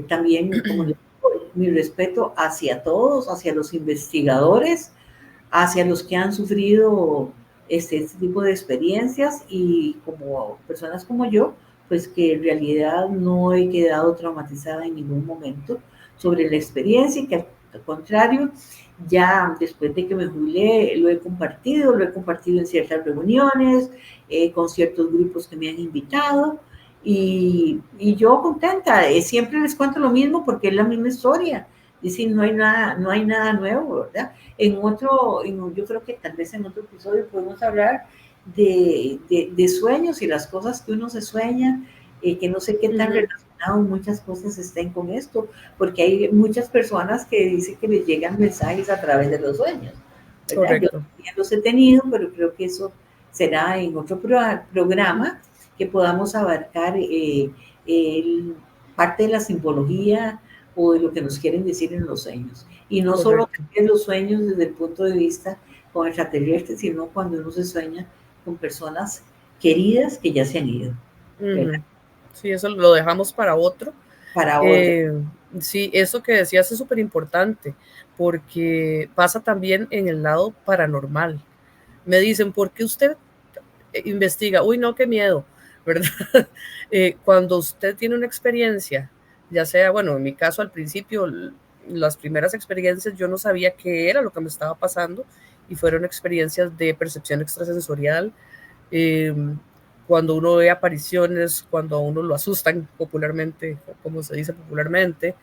también, como les digo, mi respeto hacia todos, hacia los investigadores, hacia los que han sufrido este tipo de experiencias y como personas como yo, pues que en realidad no he quedado traumatizada en ningún momento sobre la experiencia y que al contrario, ya después de que me jubilé lo he compartido en ciertas reuniones, con ciertos grupos que me han invitado y yo contenta, siempre les cuento lo mismo porque es la misma historia, es decir, no hay nada nuevo, ¿verdad? Yo creo que tal vez en otro episodio podemos hablar de sueños y las cosas que uno se sueña, que no sé qué tan Ujú, relacionado muchas cosas estén con esto, porque hay muchas personas que dicen que les llegan mensajes a través de los sueños, ¿verdad? Yo correcto. ya los he tenido, pero creo que eso será en otro programa que podamos abarcar el, parte de la simbología o de lo que nos quieren decir en los sueños. Y no solo Correcto. en los sueños desde el punto de vista con extraterrestres, sino cuando uno se sueña con personas queridas que ya se han ido, ¿verdad? Ujú. Sí, eso lo dejamos para otro. Para otro. Eh, sí, eso que decías es súper importante, porque pasa también en el lado paranormal. Me dicen, ¿por qué usted investiga? Uy, no, qué miedo, ¿verdad? Cuando usted tiene una experiencia, ya sea, bueno, en mi caso al principio, las primeras experiencias yo no sabía qué era lo que me estaba pasando y fueron experiencias de percepción extrasensorial, eh, cuando uno ve apariciones, cuando a uno lo asustan popularmente, como se dice popularmente,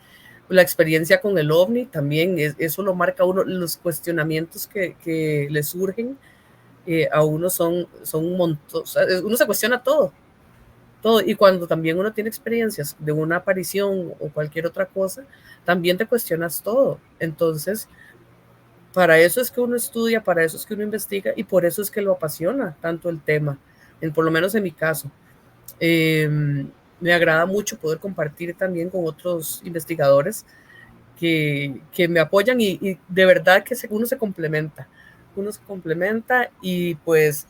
la experiencia con el ovni también, eso lo marca uno, los cuestionamientos que le surgen a uno son un montón, o sea, uno se cuestiona todo, todo, y cuando también uno tiene experiencias de una aparición o cualquier otra cosa, también te cuestionas todo. Entonces, para eso es que uno estudia, para eso es que uno investiga y por eso es que lo apasiona tanto el tema, por lo menos en mi caso. Eh, Me agrada mucho poder compartir también con otros investigadores que me apoyan y de verdad que uno se complementa y pues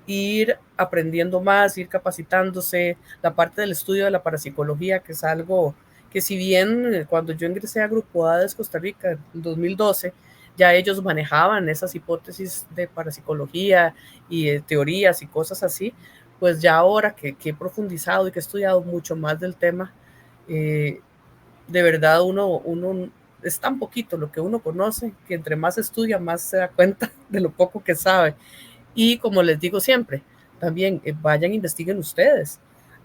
ir aprendiendo más, ir capacitándose, la parte del estudio de la parapsicología, que es algo que si bien cuando yo ingresé a Grupo ADES Costa Rica en 2012, ya ellos manejaban esas hipótesis de parapsicología y de teorías y cosas así, pues ya ahora que he profundizado y que he estudiado mucho más del tema, eh, de verdad uno es tan poquito lo que uno conoce que entre más estudia, más se da cuenta de lo poco que sabe. Y como les digo siempre, también vayan, investiguen ustedes.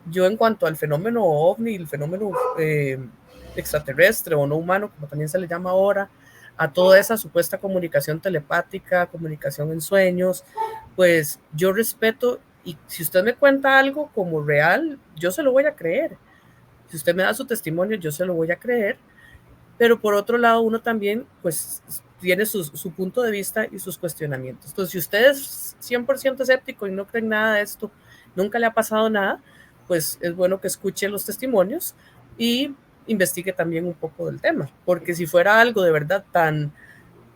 Yo en cuanto al fenómeno ovni, el fenómeno extraterrestre o no humano, como también se le llama ahora, a toda esa supuesta comunicación telepática, comunicación en sueños, pues yo respeto y si usted me cuenta algo como real, yo se lo voy a creer. Si usted me da su testimonio, yo se lo voy a creer, pero por otro lado uno también pues tiene su punto de vista y sus cuestionamientos. Entonces, si usted es 100% escéptico y no cree en nada de esto, nunca le ha pasado nada, pues es bueno que escuche los testimonios y investigue también un poco del tema, porque si fuera algo de verdad tan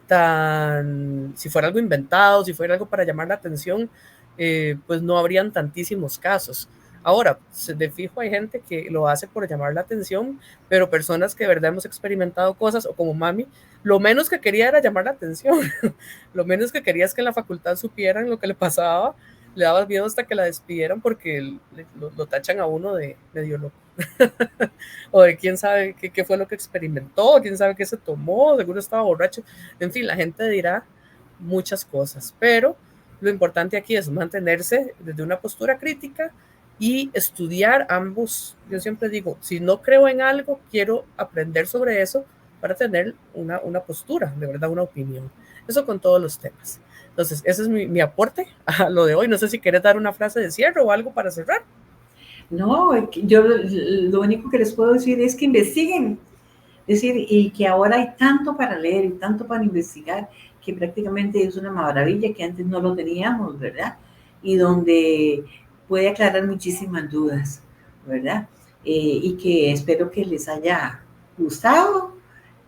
si fuera algo inventado, si fuera algo para llamar la atención, pues no habrían tantísimos casos. Ahora, de fijo hay gente que lo hace por llamar la atención, pero personas que de verdad hemos experimentado cosas, o como mami, lo menos que quería era llamar la atención. Lo menos que quería es que en la facultad supieran lo que le pasaba. Le daba miedo hasta que la despidieran porque lo tachan a uno de medio loco. O de quién sabe qué fue lo que experimentó, quién sabe qué se tomó, seguro estaba borracho. En fin, la gente dirá muchas cosas, pero lo importante aquí es mantenerse desde una postura crítica y estudiar ambos. Yo siempre digo, si no creo en algo, quiero aprender sobre eso para tener una postura, de verdad, una opinión. Eso con todos los temas. Entonces, ese es mi aporte a lo de hoy. No sé si quieres dar una frase de cierre o algo para cerrar. No, yo lo único que les puedo decir es que investiguen. Es decir, y que ahora hay tanto para leer y tanto para investigar, que prácticamente es una maravilla que antes no lo teníamos, ¿verdad? Y donde puede aclarar muchísimas dudas, ¿verdad? Y que espero que les haya gustado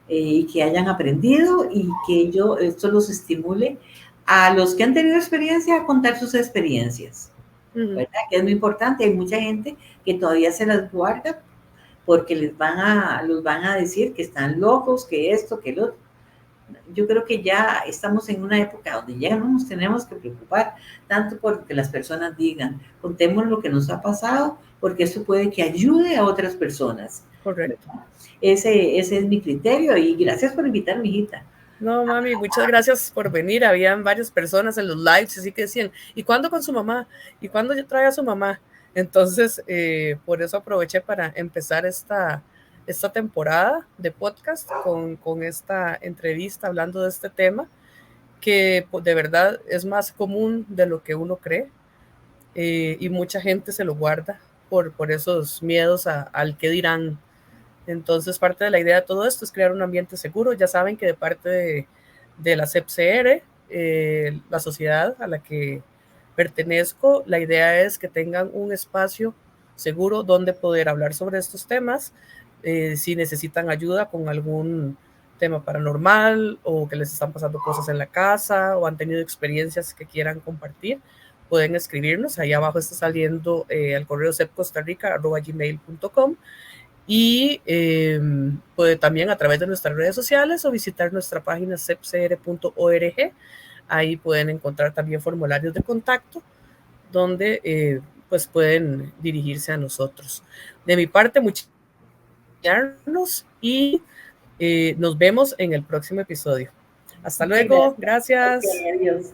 y que hayan aprendido y que esto los estimule a los que han tenido experiencia a contar sus experiencias, ¿verdad? Que es muy importante. Hay mucha gente que todavía se las guarda porque los van a decir que están locos, que esto, que lo otro. Yo creo que ya estamos en una época donde ya no nos tenemos que preocupar tanto por lo que las personas digan. Contemos lo que nos ha pasado, porque eso puede que ayude a otras personas. Correcto. Ese es mi criterio y gracias por invitarme, hijita. No, mami, muchas gracias por venir. Habían varias personas en los lives, así que decían, ¿y cuándo con su mamá? ¿Y cuándo yo traigo a su mamá? Entonces, por eso aproveché para empezar esta temporada de podcast con esta entrevista hablando de este tema, que de verdad es más común de lo que uno cree, y mucha gente se lo guarda por esos miedos al que dirán. Entonces, parte de la idea de todo esto es crear un ambiente seguro. Ya saben que de parte de la CEPCR, la sociedad a la que pertenezco, la idea es que tengan un espacio seguro donde poder hablar sobre estos temas. Si necesitan ayuda con algún tema paranormal o que les están pasando cosas en la casa o han tenido experiencias que quieran compartir, pueden escribirnos. Ahí abajo está saliendo al correo cepcostarrica@gmail.com. Y puede también a través de nuestras redes sociales o visitar nuestra página cepcr.org. Ahí pueden encontrar también formularios de contacto donde pues pueden dirigirse a nosotros. De mi parte, muchas gracias y nos vemos en el próximo episodio. Hasta luego. Gracias. Okay, adiós.